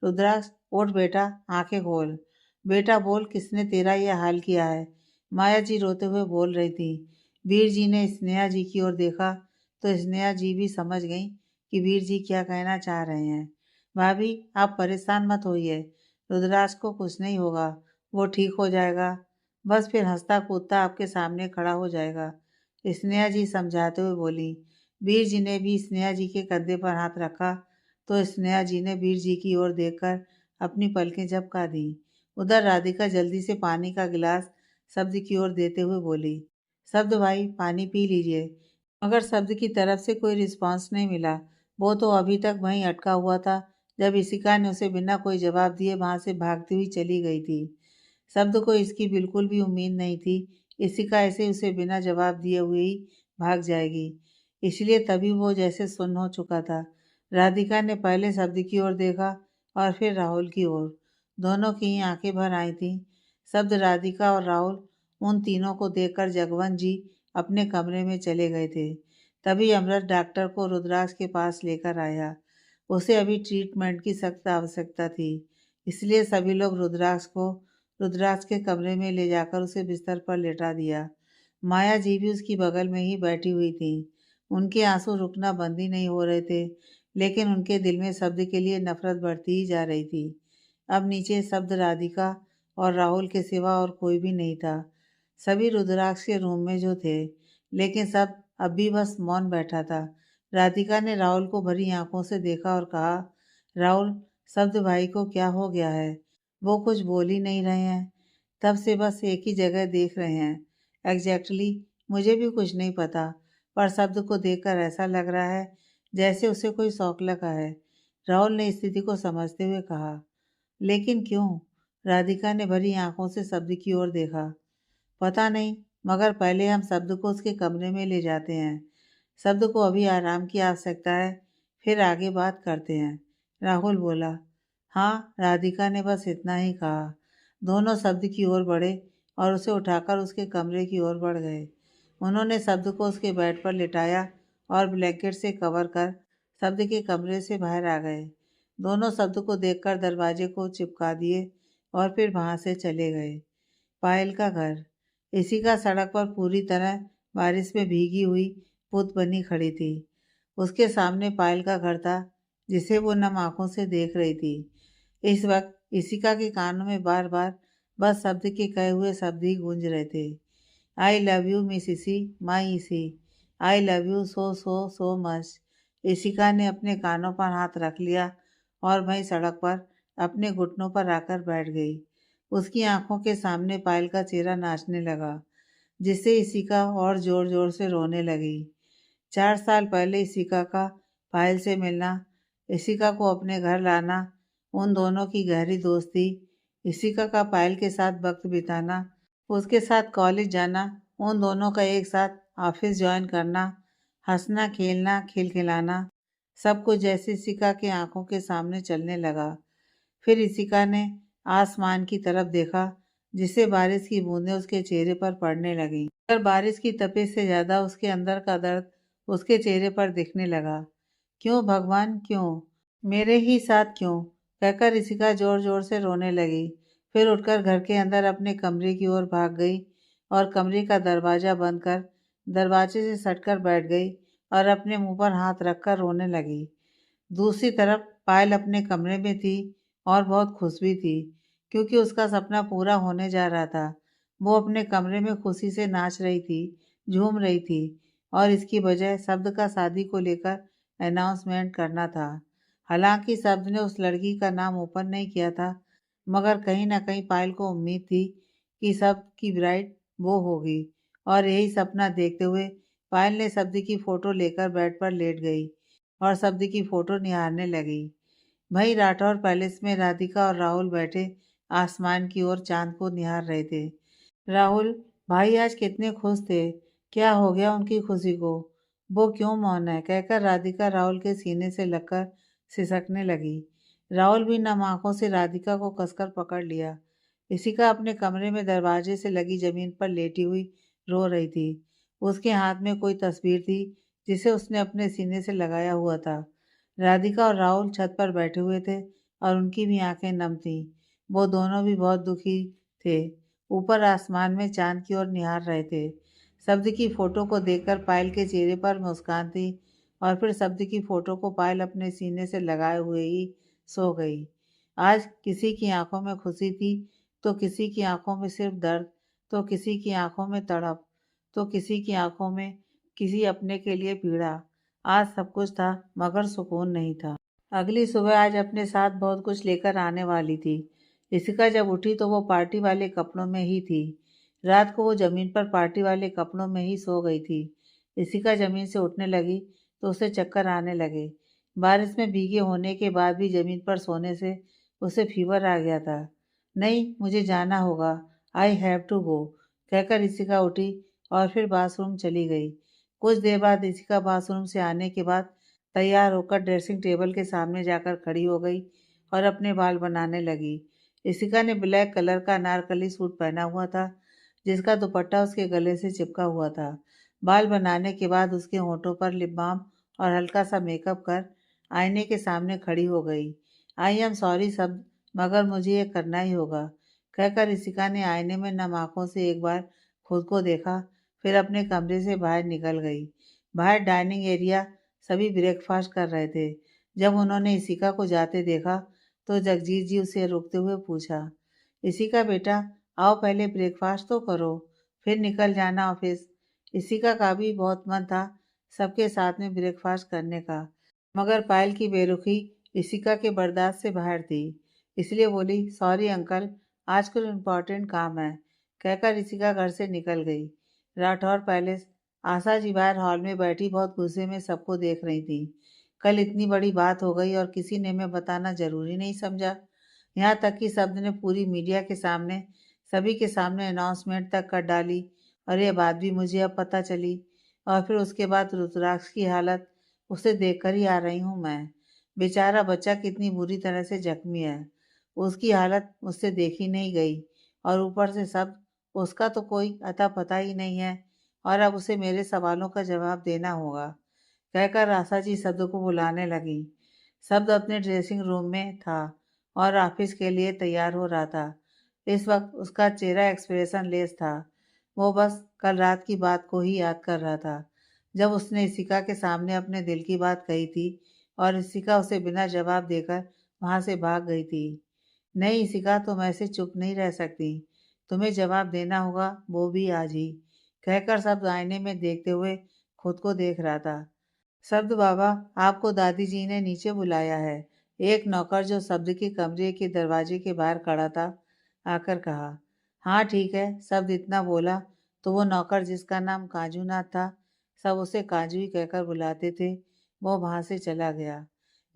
रुद्राक्ष उठ बेटा, आंखें खोल। बेटा बोल, किसने तेरा यह हाल किया है? माया जी रोते हुए बोल रही थी। वीर जी ने स्नेहा जी की ओर देखा तो स्नेहा जी भी समझ गई कि वीर जी क्या कहना चाह रहे हैं। भाभी, आप परेशान मत होइए, रुद्राक्ष को कुछ नहीं होगा, वो ठीक हो जाएगा, बस फिर हंसता कूदता आपके सामने खड़ा हो जाएगा, स्नेहा जी समझाते हुए बोली। वीर जी ने भी स्नेहा जी के कंधे पर हाथ रखा तो स्नेहा जी ने वीर जी की ओर देखकर अपनी पलकें झपका दी। उधर राधिका जल्दी से पानी का गिलास शब्द की ओर देते हुए बोली। शब्द भाई, पानी पी लीजिए। मगर शब्द की तरफ से कोई रिस्पांस नहीं मिला। वो तो अभी तक वहीं अटका हुआ था जब इशिका ने उसे बिना कोई जवाब दिए वहां से भागती हुई चली गई थी। शब्द को इसकी बिल्कुल भी उम्मीद नहीं थी इशिका ऐसे उसे बिना जवाब दिए हुए ही भाग जाएगी, इसलिए तभी वो जैसे सुन्न हो चुका था। राधिका ने पहले शब्द की ओर देखा और फिर राहुल की ओर। दोनों की ही आंखें भर आई थीं। शब्द, राधिका और राहुल, उन तीनों को देखकर जगवंत जी अपने कमरे में चले गए थे। तभी अमृत डॉक्टर को रुद्राक्ष के पास लेकर आया। उसे अभी ट्रीटमेंट की सख्त आवश्यकता थी, इसलिए सभी लोग रुद्राक्ष के कमरे में ले जाकर उसे बिस्तर पर लेटा दिया। माया जी भी उसकी बगल में ही बैठी हुई थी। उनके आंसू रुकना बंद ही नहीं हो रहे थे, लेकिन उनके दिल में शब्द के लिए नफरत बढ़ती ही जा रही थी। अब नीचे शब्द, राधिका और राहुल के सिवा और कोई भी नहीं था। सभी रुद्राक्ष के रूम में जो थे, लेकिन सब अब भी बस मौन बैठा था। राधिका ने राहुल को भरी आंखों से देखा और कहा, राहुल, शब्द भाई को क्या हो गया है? वो कुछ बोल ही नहीं रहे हैं, तब से बस एक ही जगह देख रहे हैं। एग्जैक्टली मुझे भी कुछ नहीं पता, पर शब्द को देखकर ऐसा लग रहा है जैसे उसे कोई शौक लगा है। राहुल ने स्थिति को समझते हुए कहा। लेकिन क्यों? राधिका ने भरी आंखों से शब्द की ओर देखा। पता नहीं, मगर पहले हम शब्द को उसके कमरे में ले जाते हैं। शब्द को अभी आराम की आवश्यकता है, फिर आगे बात करते हैं। राहुल बोला। हाँ, राधिका ने बस इतना ही कहा। दोनों शब्द की ओर बढ़े और उसे उठाकर उसके कमरे की ओर बढ़ गए। उन्होंने शब्द को उसके बेड पर लिटाया और ब्लैंकेट से कवर कर शब्द के कमरे से बाहर आ गए। दोनों शब्द को देखकर दरवाजे को चिपका दिए और फिर वहां से चले गए। पायल का घर। इशिका सड़क पर पूरी तरह बारिश में भीगी हुई पुत बनी खड़ी थी। उसके सामने पायल का घर था, जिसे वो नम आंखों से देख रही थी। इस वक्त इशिका के कानों में बार बार बस शब्द के कहे हुए शब्द ही गूंज रहे थे। आई लव यू मिस इसी, माई इसी। I love you so so so much. Ishika ने अपने कानों पर हाथ रख लिया और वहीं सड़क पर अपने घुटनों पर आकर बैठ गई। उसकी आंखों के सामने पायल का चेहरा नाचने लगा, जिससे इशिका और जोर जोर से रोने लगी। 4 साल पहले इशिका का पायल से मिलना, इशिका को अपने घर लाना, उन दोनों की गहरी दोस्ती, इशिका का पायल के साथ वक्त बिताना, उसके साथ कॉलेज जाना, उन दोनों का एक साथ ऑफिस ज्वाइन करना, हंसना खेलना खिलखिलाना, सब कुछ जैसे इशिका की आंखों के सामने चलने लगा। फिर इशिका ने आसमान की तरफ देखा, जिससे बारिश की बूंदें उसके चेहरे पर पड़ने लगीं। पर बारिश की तपिश से ज्यादा उसके अंदर का दर्द उसके चेहरे पर दिखने लगा। क्यों भगवान, क्यों मेरे ही साथ, क्यों कहकर इशिका जोर जोर से रोने लगी। फिर उठकर घर के अंदर अपने कमरे की ओर भाग गई और कमरे का दरवाजा बंद कर दरवाजे से सटकर बैठ गई और अपने मुंह पर हाथ रखकर रोने लगी। दूसरी तरफ पायल अपने कमरे में थी और बहुत खुश भी थी, क्योंकि उसका सपना पूरा होने जा रहा था। वो अपने कमरे में खुशी से नाच रही थी, झूम रही थी, और इसकी वजह शब्द का शादी को लेकर अनाउंसमेंट करना था। हालांकि शब्द ने उस लड़की का नाम ओपन नहीं किया था, मगर कहीं ना कहीं पायल को उम्मीद थी कि शब्द की ब्राइड वो होगी। और यही सपना देखते हुए पायल ने शब्द की फोटो लेकर बेड पर लेट गई और शब्द की फोटो निहारने लगी। वहीं राठौर पैलेस में राधिका और राहुल बैठे आसमान की ओर चांद को निहार रहे थे। राहुल भाई आज कितने खुश थे, क्या हो गया उनकी खुशी को, वो क्यों मौन है, कहकर राधिका राहुल के सीने से लगकर सिसकने लगी। राहुल भी नम आंखों से राधिका को कसकर पकड़ लिया। इशिका अपने कमरे में दरवाजे से लगी जमीन पर लेटी हुई रो रही थी। उसके हाथ में कोई तस्वीर थी, जिसे उसने अपने सीने से लगाया हुआ था। राधिका और राहुल छत पर बैठे हुए थे और उनकी भी आंखें नम थीं। वो दोनों भी बहुत दुखी थे। ऊपर आसमान में चांद की ओर निहार रहे थे। शब्द की फोटो को देखकर पायल के चेहरे पर मुस्कान थी और फिर शब्द की फोटो को पायल अपने सीने से लगाए हुए ही सो गई। आज किसी की आंखों में खुशी थी, तो किसी की आंखों में सिर्फ दर्द, तो किसी की आंखों में तड़प, तो किसी की आंखों में किसी अपने के लिए पीड़ा। आज सब कुछ था, मगर सुकून नहीं था। अगली सुबह आज अपने साथ बहुत कुछ लेकर आने वाली थी। इशिका जब उठी तो वो पार्टी वाले कपड़ों में ही थी। रात को वो जमीन पर पार्टी वाले कपड़ों में ही सो गई थी। इशिका जमीन से उठने लगी तो उसे चक्कर आने लगे। बारिश में भीगे होने के बाद भी जमीन पर सोने से उसे फीवर आ गया था। नहीं, मुझे जाना होगा, आई हैव टू गो, कहकर इशिका उठी और फिर बाथरूम चली गई। कुछ देर बाद इशिका बाथरूम से आने के बाद तैयार होकर ड्रेसिंग टेबल के सामने जाकर खड़ी हो गई और अपने बाल बनाने लगी। इशिका ने ब्लैक कलर का अनारकली सूट पहना हुआ था, जिसका दुपट्टा उसके गले से चिपका हुआ था। बाल बनाने के बाद उसके होठों पर लिप बाम और हल्का सा मेकअप कर आईने के सामने खड़ी हो गई। आई एम सॉरी सब, मगर मुझे ये करना ही होगा, कहकर इशिका ने आईने में नम आंखों से एक बार खुद को देखा, फिर अपने कमरे से बाहर निकल गई। बाहर डाइनिंग एरिया सभी ब्रेकफास्ट कर रहे थे। जब उन्होंने इशिका को जाते देखा तो जगजीत जी उसे रोकते हुए पूछा, इशिका बेटा, आओ पहले ब्रेकफास्ट तो करो, फिर निकल जाना ऑफिस। इशिका का भी बहुत मन था सबके साथ में ब्रेकफास्ट करने का, मगर पायल की बेरुखी इशिका के बर्दाश्त से बाहर थी, इसलिए बोली, सॉरी अंकल, आज कुछ इम्पोर्टेंट काम है, कहकर इशिका घर से निकल गई। राठौर पैलेस। आशा जी बाहर हॉल में बैठी बहुत गुस्से में सबको देख रही थी। कल इतनी बड़ी बात हो गई और किसी ने हमें बताना जरूरी नहीं समझा। यहाँ तक कि शब्द ने पूरी मीडिया के सामने सभी के सामने अनाउंसमेंट तक कर डाली और यह बात भी मुझे अब पता चली। और फिर उसके बाद रुद्राक्ष की हालत, उसे देखकर ही आ रही हूँ मैं। बेचारा बच्चा कितनी बुरी तरह से जख्मी है। उसकी हालत मुझसे देखी नहीं गई और ऊपर से सब, उसका तो कोई अता पता ही नहीं है और अब उसे मेरे सवालों का जवाब देना होगा, कहकर आशा जी शब्द को बुलाने लगी। शब्द अपने ड्रेसिंग रूम में था और ऑफिस के लिए तैयार हो रहा था। इस वक्त उसका चेहरा एक्सप्रेशन लेस था। वो बस कल रात की बात को ही याद कर रहा था, जब उसने इशिका के सामने अपने दिल की बात कही थी और इशिका उसे बिना जवाब देकर वहां से भाग गई थी। नहीं इशिका, तुम ऐसे चुप नहीं रह सकती, तुम्हें जवाब देना होगा, वो भी आज ही, कहकर शब्द आईने में देखते हुए खुद को देख रहा था। शब्द बाबा, आपको दादी जी ने नीचे बुलाया है, एक नौकर जो शब्द के कमरे के दरवाजे के बाहर खड़ा था आकर कहा। हाँ ठीक है, शब्द इतना बोला तो वो नौकर जिसका नाम काजूनाथ था, सब उसे काजू ही कहकर बुलाते थे, वो वहां से चला गया।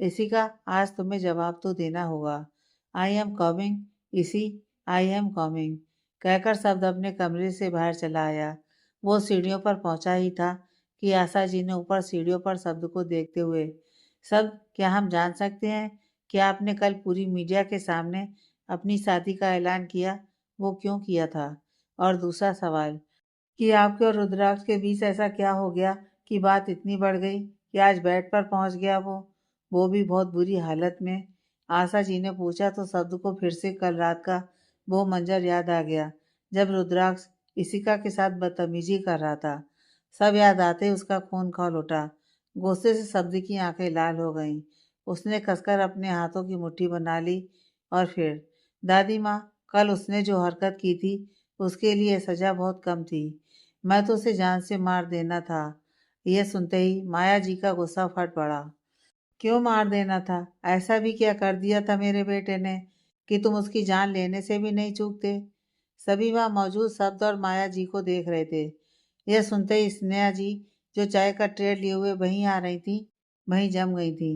इसी का आज तुम्हें जवाब तो देना होगा। आई एम कमिंग, इसी, आई एम कमिंग, कहकर शब्द अपने कमरे से बाहर चला आया। वो सीढ़ियों पर पहुंचा ही था कि आशा जी ने ऊपर सीढ़ियों पर शब्द को देखते हुए, शब्द क्या हम जान सकते हैं कि आपने कल पूरी मीडिया के सामने अपनी शादी का ऐलान किया, वो क्यों किया था? और दूसरा सवाल कि आपके और रुद्राक्ष के बीच ऐसा क्या हो गया कि बात इतनी बढ़ गई कि आज बेड पर पहुंच गया वो भी बहुत बुरी हालत में। आशा जी ने पूछा तो शब्द को फिर से कल रात का वो मंजर याद आ गया, जब रुद्राक्ष इशिका के साथ बदतमीजी कर रहा था। सब याद आते ही उसका खून खौल उठा। गुस्से से शब्द की आंखें लाल हो गईं। उसने कसकर अपने हाथों की मुट्ठी बना ली और फिर, दादी माँ, कल उसने जो हरकत की थी उसके लिए सजा बहुत कम थी, मैं तो उसे जान से मार देना था। यह सुनते ही माया जी का गुस्सा फट पड़ा। क्यों मार देना था? ऐसा भी क्या कर दिया था मेरे बेटे ने कि तुम उसकी जान लेने से भी नहीं चूकते? सभी वहां मौजूद शब्द और माया जी को देख रहे थे। यह सुनते ही स्नेहा जी, जो चाय का ट्रे लिए हुए वहीं आ रही थी, वहीं जम गई थी।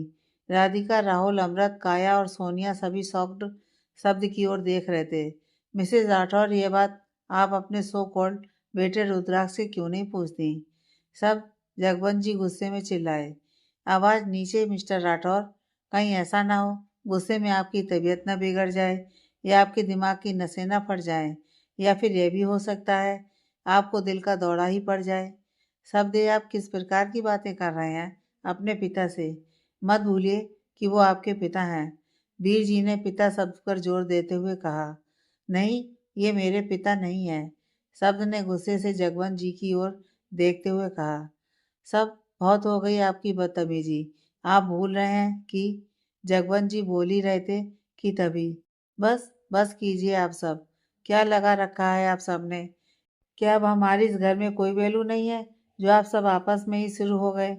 राधिका, राहुल, अमृत, काया और सोनिया सभी शॉक्ड शब्द की ओर देख रहे थे। मिसेज राठौर, ये बात आप अपने सो कॉल्ड बेटे रुद्राक्ष से क्यों नहीं पूछती? सब जगवंत जी गुस्से में चिल्लाए। आवाज नीचे मिस्टर राठौर, कहीं ऐसा ना हो गुस्से में आपकी तबीयत न बिगड़ जाए या आपके दिमाग की नसें न फट जाएं, या फिर यह भी हो सकता है आपको दिल का दौरा ही पड़ जाए। शब्द, आप किस प्रकार की बातें कर रहे हैं अपने पिता से? मत भूलिए कि वो आपके पिता हैं। वीर जी ने पिता शब्द पर जोर देते हुए कहा। नहीं, ये मेरे पिता नहीं है, शब्द ने गुस्से से जगवंत जी की ओर देखते हुए कहा। सब, बहुत हो गई आपकी बदतमीजी, आप भूल रहे हैं कि, जगवंत जी बोल ही रहे थे कि तभी, बस बस कीजिए आप सब, क्या लगा रखा है आप सब ने? क्या अब हमारे इस घर में कोई वैल्यू नहीं है जो आप सब आपस में ही शुरू हो गए?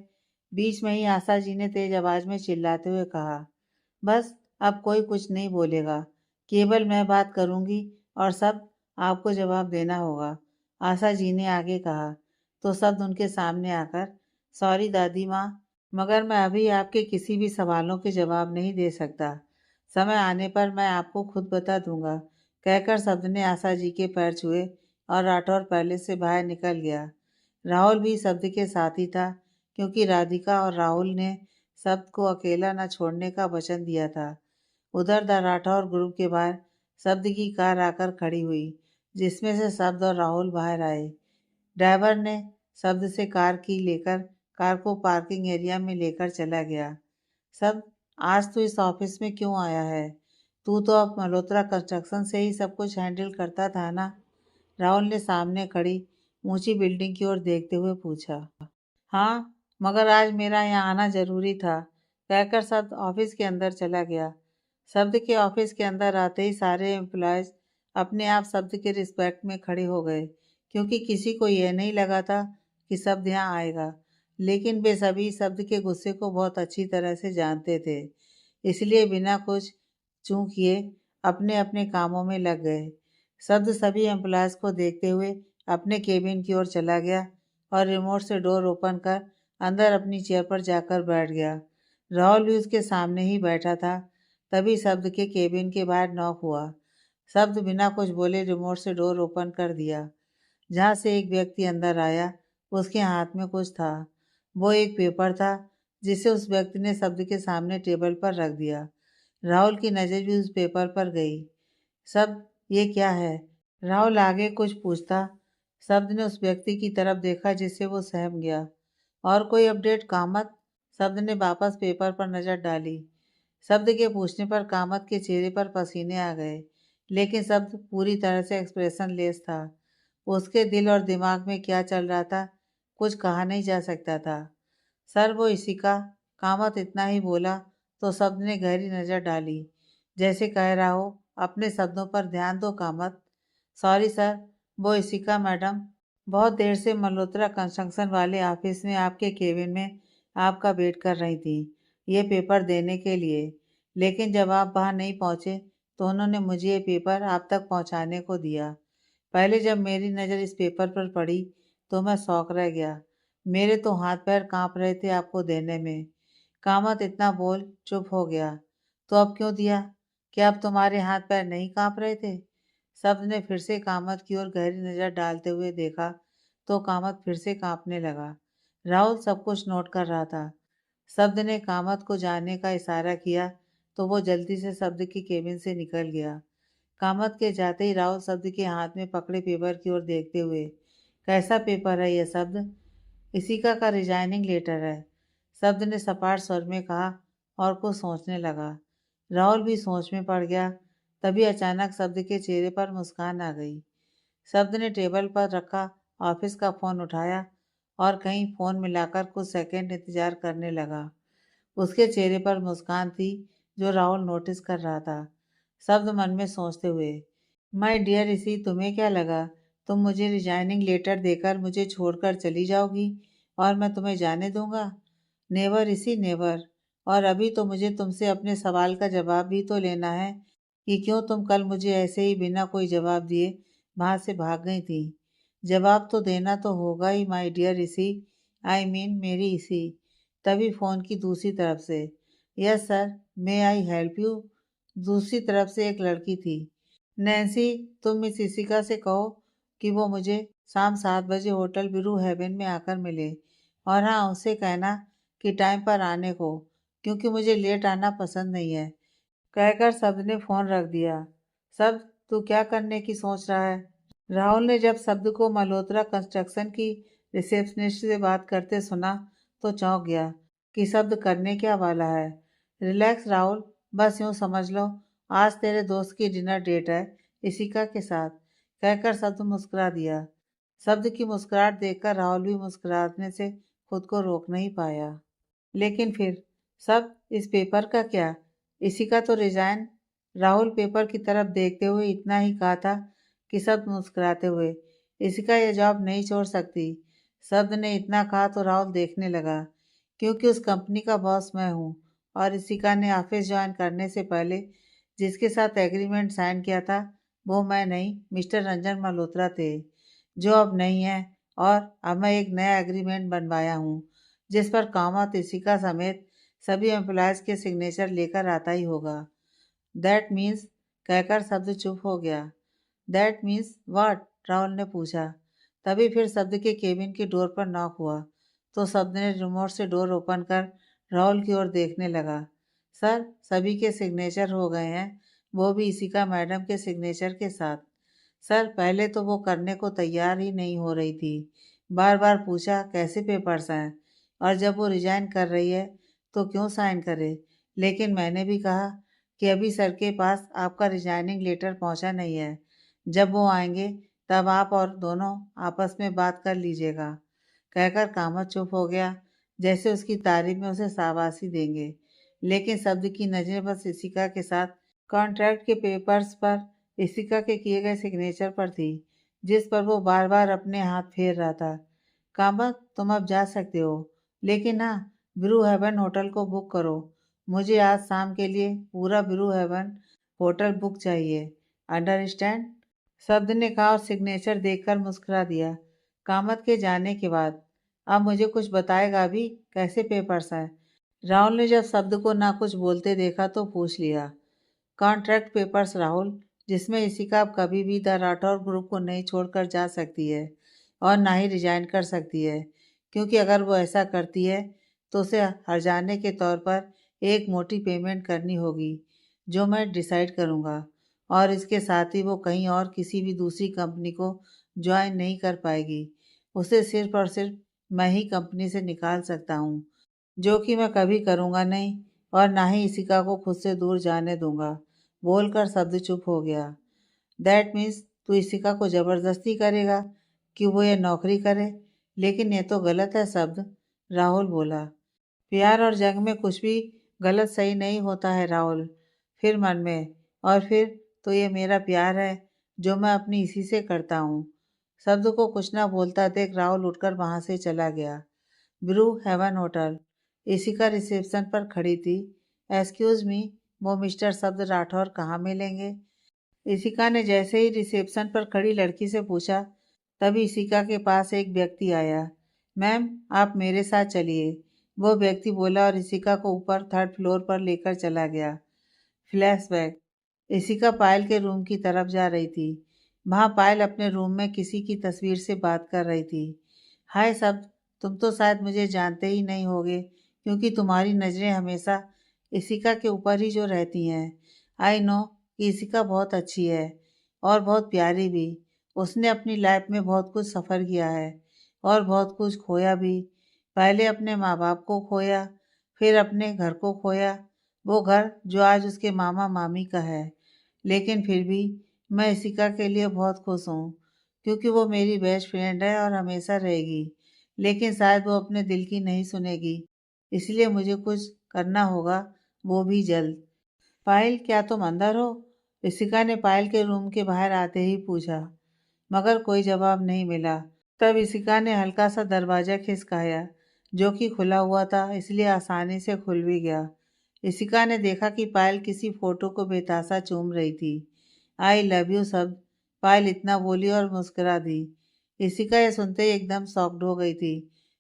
बीच में ही आशा जी ने तेज आवाज में चिल्लाते हुए कहा। बस, अब कोई कुछ नहीं बोलेगा, केवल मैं बात करूंगी और सब आपको जवाब देना होगा, आशा जी ने आगे कहा। तो शब्द उनके सामने आकर, सॉरी दादी माँ, मगर मैं अभी आपके किसी भी सवालों के जवाब नहीं दे सकता, समय आने पर मैं आपको खुद बता दूंगा, कहकर शब्द ने आशा जी के पैर छुए और राठौर पैलेस से बाहर निकल गया। राहुल भी शब्द के साथ ही था, क्योंकि राधिका और राहुल ने शब्द को अकेला न छोड़ने का वचन दिया था। उधर द राठौर ग्रुप के बाहर शब्द की कार आकर खड़ी हुई, जिसमें से शब्द और राहुल बाहर आए। ड्राइवर ने शब्द से कार की लेकर कार को पार्किंग एरिया में लेकर चला गया। सब, आज तू इस ऑफिस में क्यों आया है? तू तो अब मल्होत्रा कंस्ट्रक्शन से ही सब कुछ हैंडल करता था ना? राहुल ने सामने खड़ी ऊंची बिल्डिंग की ओर देखते हुए पूछा। हाँ, मगर आज मेरा यहाँ आना जरूरी था, कहकर शब्द ऑफिस के अंदर चला गया। शब्द के ऑफिस के अंदर आते ही सारे एम्प्लॉयज अपने आप शब्द के रिस्पेक्ट में खड़े हो गए, क्योंकि किसी को यह नहीं लगा था कि शब्द यहाँ आएगा, लेकिन वे सभी शब्द के गुस्से को बहुत अच्छी तरह से जानते थे, इसलिए बिना कुछ चूं किए अपने अपने कामों में लग गए। शब्द सभी एम्प्लॉयज को देखते हुए अपने केबिन की ओर चला गया और रिमोट से डोर ओपन कर अंदर अपनी चेयर पर जाकर बैठ गया। राहुल भी उसके सामने ही बैठा था। तभी शब्द के केबिन के बाहर नॉक हुआ। शब्द बिना कुछ बोले रिमोट से डोर ओपन कर दिया। जहाँ से एक व्यक्ति अंदर आया, उसके हाथ में कुछ था। वो एक पेपर था, जिसे उस व्यक्ति ने शब्द के सामने टेबल पर रख दिया। राहुल की नज़र भी उस पेपर पर गई। शब्द, ये क्या है? राहुल आगे कुछ पूछता। शब्द ने उस व्यक्ति की तरफ देखा जिससे वो सहम गया। और कोई अपडेट कामत? शब्द ने वापस पेपर पर नजर डाली। शब्द के पूछने पर कामत के चेहरे पर पसीने आ गए, लेकिन शब्द पूरी तरह से एक्सप्रेशन लेस था। उसके दिल और दिमाग में क्या चल रहा था, कुछ कहा नहीं जा सकता था। सर, वो इसी का। कामत इतना ही बोला तो शब्द ने गहरी नजर डाली, जैसे कह रहा हो, अपने शब्दों पर ध्यान दो कामत। सॉरी सर, वो इसी का मैडम। बहुत देर से मल्होत्रा कंस्ट्रक्शन वाले ऑफिस में आपके केबिन में आपका वेट कर रही थी, ये पेपर देने के लिए। लेकिन जब आप वहाँ नहीं पहुँचे तो उन्होंने मुझे ये पेपर आप तक पहुँचाने को दिया। पहले जब मेरी नज़र इस पेपर पर पड़ी तो मैं शौक रह गया। मेरे तो हाथ पैर कांप रहे थे आपको देने में। कामत इतना बोल चुप हो गया। तो अब क्यों दिया? क्या अब तुम्हारे हाथ पैर नहीं कांप रहे थे? शब्द ने फिर से कामत की ओर गहरी नजर डालते हुए देखा तो कामत फिर से कांपने लगा। राहुल सब कुछ नोट कर रहा था। शब्द ने कामत को जाने का इशारा किया तो वो जल्दी से शब्द की केबिन से निकल गया। कामत के जाते ही राहुल शब्द के हाथ में पकड़े पेपर की ओर देखते हुए, कैसा पेपर है यह शब्द? इसी का रिजाइनिंग लेटर है, शब्द ने सपाट स्वर में कहा और कुछ सोचने लगा। राहुल भी सोच में पड़ गया। तभी अचानक शब्द के चेहरे पर मुस्कान आ गई। शब्द ने टेबल पर रखा ऑफिस का फोन उठाया और कहीं फोन मिलाकर कुछ सेकंड इंतजार करने लगा। उसके चेहरे पर मुस्कान थी जो राहुल नोटिस कर रहा था। शब्द मन में सोचते हुए, माय डियर ऋषि, तुम्हें क्या लगा तुम मुझे रिजाइनिंग लेटर देकर मुझे छोड़कर चली जाओगी और मैं तुम्हें जाने दूंगा? नेवर ऋषि, नेवर। और अभी तो मुझे तुमसे अपने सवाल का जवाब भी तो लेना है कि क्यों तुम कल मुझे ऐसे ही बिना कोई जवाब दिए वहां से भाग गई थी। जवाब तो देना तो होगा ही my dear Rishi, I mean मेरी ऋषि। तभी फोन की दूसरी तरफ से, yes sir, may I help you? दूसरी तरफ से एक लड़की थी। नैन्सी, तुम मिस इशिका से कहो कि वो मुझे शाम 7 बजे होटल ब्रू हेवन में आकर मिले। और हाँ, उससे कहना कि टाइम पर आने को, क्योंकि मुझे लेट आना पसंद नहीं है। कहकर शब्द ने फोन रख दिया। शब्द, तू क्या करने की सोच रहा है? राहुल ने जब शब्द को मल्होत्रा कंस्ट्रक्शन की रिसेप्शनिस्ट से बात करते सुना तो चौंक गया कि शब्द करने क्या वाला है। रिलैक्स राहुल, बस यूं समझ लो, आज तेरे दोस्त की डिनर डेट है इशिका के साथ, कहकर शब्द मुस्कुरा दिया। शब्द की मुस्कुराहट देखकर राहुल भी मुस्कुराने से खुद को रोक नहीं पाया। लेकिन फिर सब इस पेपर का क्या? इशिका तो रिजाइन। राहुल पेपर की तरफ देखते हुए इतना ही कहा था कि शब्द मुस्कुराते हुए, इशिका यह जॉब नहीं छोड़ सकती। शब्द ने इतना कहा तो राहुल देखने लगा, क्योंकि उस कंपनी का बॉस मैं हूँ और इशिका ने ऑफिस ज्वाइन करने से पहले जिसके साथ एग्रीमेंट साइन किया था वो मैं नहीं, मिस्टर रंजन मल्होत्रा थे, जो अब नहीं है। और अब मैं एक नया एग्रीमेंट बनवाया हूँ जिस पर कामत इशिका समेत सभी एम्प्लॉयज़ के सिग्नेचर लेकर आता ही होगा। दैट मीन्स, कहकर शब्द चुप हो गया। That means what? राहुल ने पूछा। तभी फिर शब्द के केबिन की डोर पर नॉक हुआ तो शब्द ने रिमोट से डोर ओपन कर राहुल की ओर देखने लगा। सर, सभी के सिग्नेचर हो गए हैं, वो भी इशिका मैडम के सिग्नेचर के साथ। सर, पहले तो वो करने को तैयार ही नहीं हो रही थी। बार बार पूछा कैसे पेपर्स हैं, और जब वो रिजाइन कर रही है तो क्यों साइन करे। लेकिन मैंने भी कहा कि अभी सर के पास आपका रिजाइनिंग लेटर पहुंचा नहीं है। जब वो आएंगे तब आप और दोनों आपस में बात कर लीजिएगा। कहकर कामत चुप हो गया, जैसे उसकी तारीफ में उसे शाबाशी देंगे। लेकिन शब्द की नजरें बस इशिका के साथ कॉन्ट्रैक्ट के पेपर्स पर, इशिका के किए गए सिग्नेचर पर थी, जिस पर वो बार बार अपने हाथ फेर रहा था। कामत, तुम अब जा सकते हो, लेकिन हाँ, ब्रू हेवन होटल को बुक करो। मुझे आज शाम के लिए पूरा ब्रू हेवन होटल बुक चाहिए। अंडरस्टैंड? शब्द ने कहा और सिग्नेचर देखकर मुस्कुरा दिया। कामत के जाने के बाद अब मुझे कुछ बताएगा अभी, कैसे पेपर्स हैं? राहुल ने जब शब्द को ना कुछ बोलते देखा तो पूछ लिया। कॉन्ट्रैक्ट पेपर्स राहुल, जिसमें इशिका अब कभी भी द राठौर ग्रुप को नहीं छोड़कर जा सकती है और ना ही रिजाइन कर सकती है, क्योंकि अगर वो ऐसा करती है तो उसे हर्जाने के तौर पर एक मोटी पेमेंट करनी होगी जो मैं डिसाइड करूँगा, और इसके साथ ही वो कहीं और किसी भी दूसरी कंपनी को ज्वाइन नहीं कर पाएगी। उसे सिर्फ और सिर्फ मैं ही कंपनी से निकाल सकता हूँ, जो कि मैं कभी करूँगा नहीं, और ना ही इशिका को खुद से दूर जाने दूंगा। बोलकर शब्द चुप हो गया। दैट मीन्स तू इशिका को ज़बरदस्ती करेगा कि वो ये नौकरी करे? लेकिन ये तो गलत है शब्द, राहुल बोला। प्यार और जंग में कुछ भी गलत सही नहीं होता है राहुल। फिर मन में, और फिर तो ये मेरा प्यार है जो मैं अपनी इसी से करता हूँ। शब्द को कुछ ना बोलता देख राहुल उठकर वहां से चला गया। Brew Haven hotel. Ishika reception पर खड़ी थी। एक्सक्यूज मी, वो मिस्टर शब्द राठौर कहाँ मिलेंगे? इशिका ने जैसे ही रिसेप्शन पर खड़ी लड़की से पूछा, तभी इशिका के पास एक व्यक्ति आया। मैम, आप मेरे साथ चलिए, वो व्यक्ति बोला, और इशिका को ऊपर थर्ड फ्लोर पर लेकर चला गया। फ्लैशबैक। इशिका पायल के रूम की तरफ जा रही थी। वहां पायल अपने रूम में किसी की तस्वीर से बात कर रही थी। हाय सब, तुम तो शायद मुझे जानते ही नहीं होगे, क्योंकि तुम्हारी नज़रें हमेशा इशिका के ऊपर ही जो रहती हैं। आई नो कि इशिका बहुत अच्छी है और बहुत प्यारी भी। उसने अपनी लाइफ में बहुत कुछ सफ़र किया है और बहुत कुछ खोया भी। पहले अपने माँ बाप को खोया, फिर अपने घर को खोया, वो घर जो आज उसके मामा मामी का है। लेकिन फिर भी मैं इशिका के लिए बहुत खुश हूँ, क्योंकि वो मेरी बेस्ट फ्रेंड है और हमेशा रहेगी। लेकिन शायद वो अपने दिल की नहीं सुनेगी, इसलिए मुझे कुछ करना होगा, वो भी जल्द। पायल, क्या तुम अंदर हो? ऋषिका ने पायल के रूम के बाहर आते ही पूछा, मगर कोई जवाब नहीं मिला। तब ऋषिका ने हल्का सा दरवाजा खिसकाया, जो कि खुला हुआ था, इसलिए आसानी से खुल भी गया। ऋषिका ने देखा कि पायल किसी फोटो को बेतासा चूम रही थी। आई लव यू शब्द, पायल इतना बोली और मुस्कुरा दी। ऋषिका ये सुनते ही एकदम शॉक्ड हो गई थी।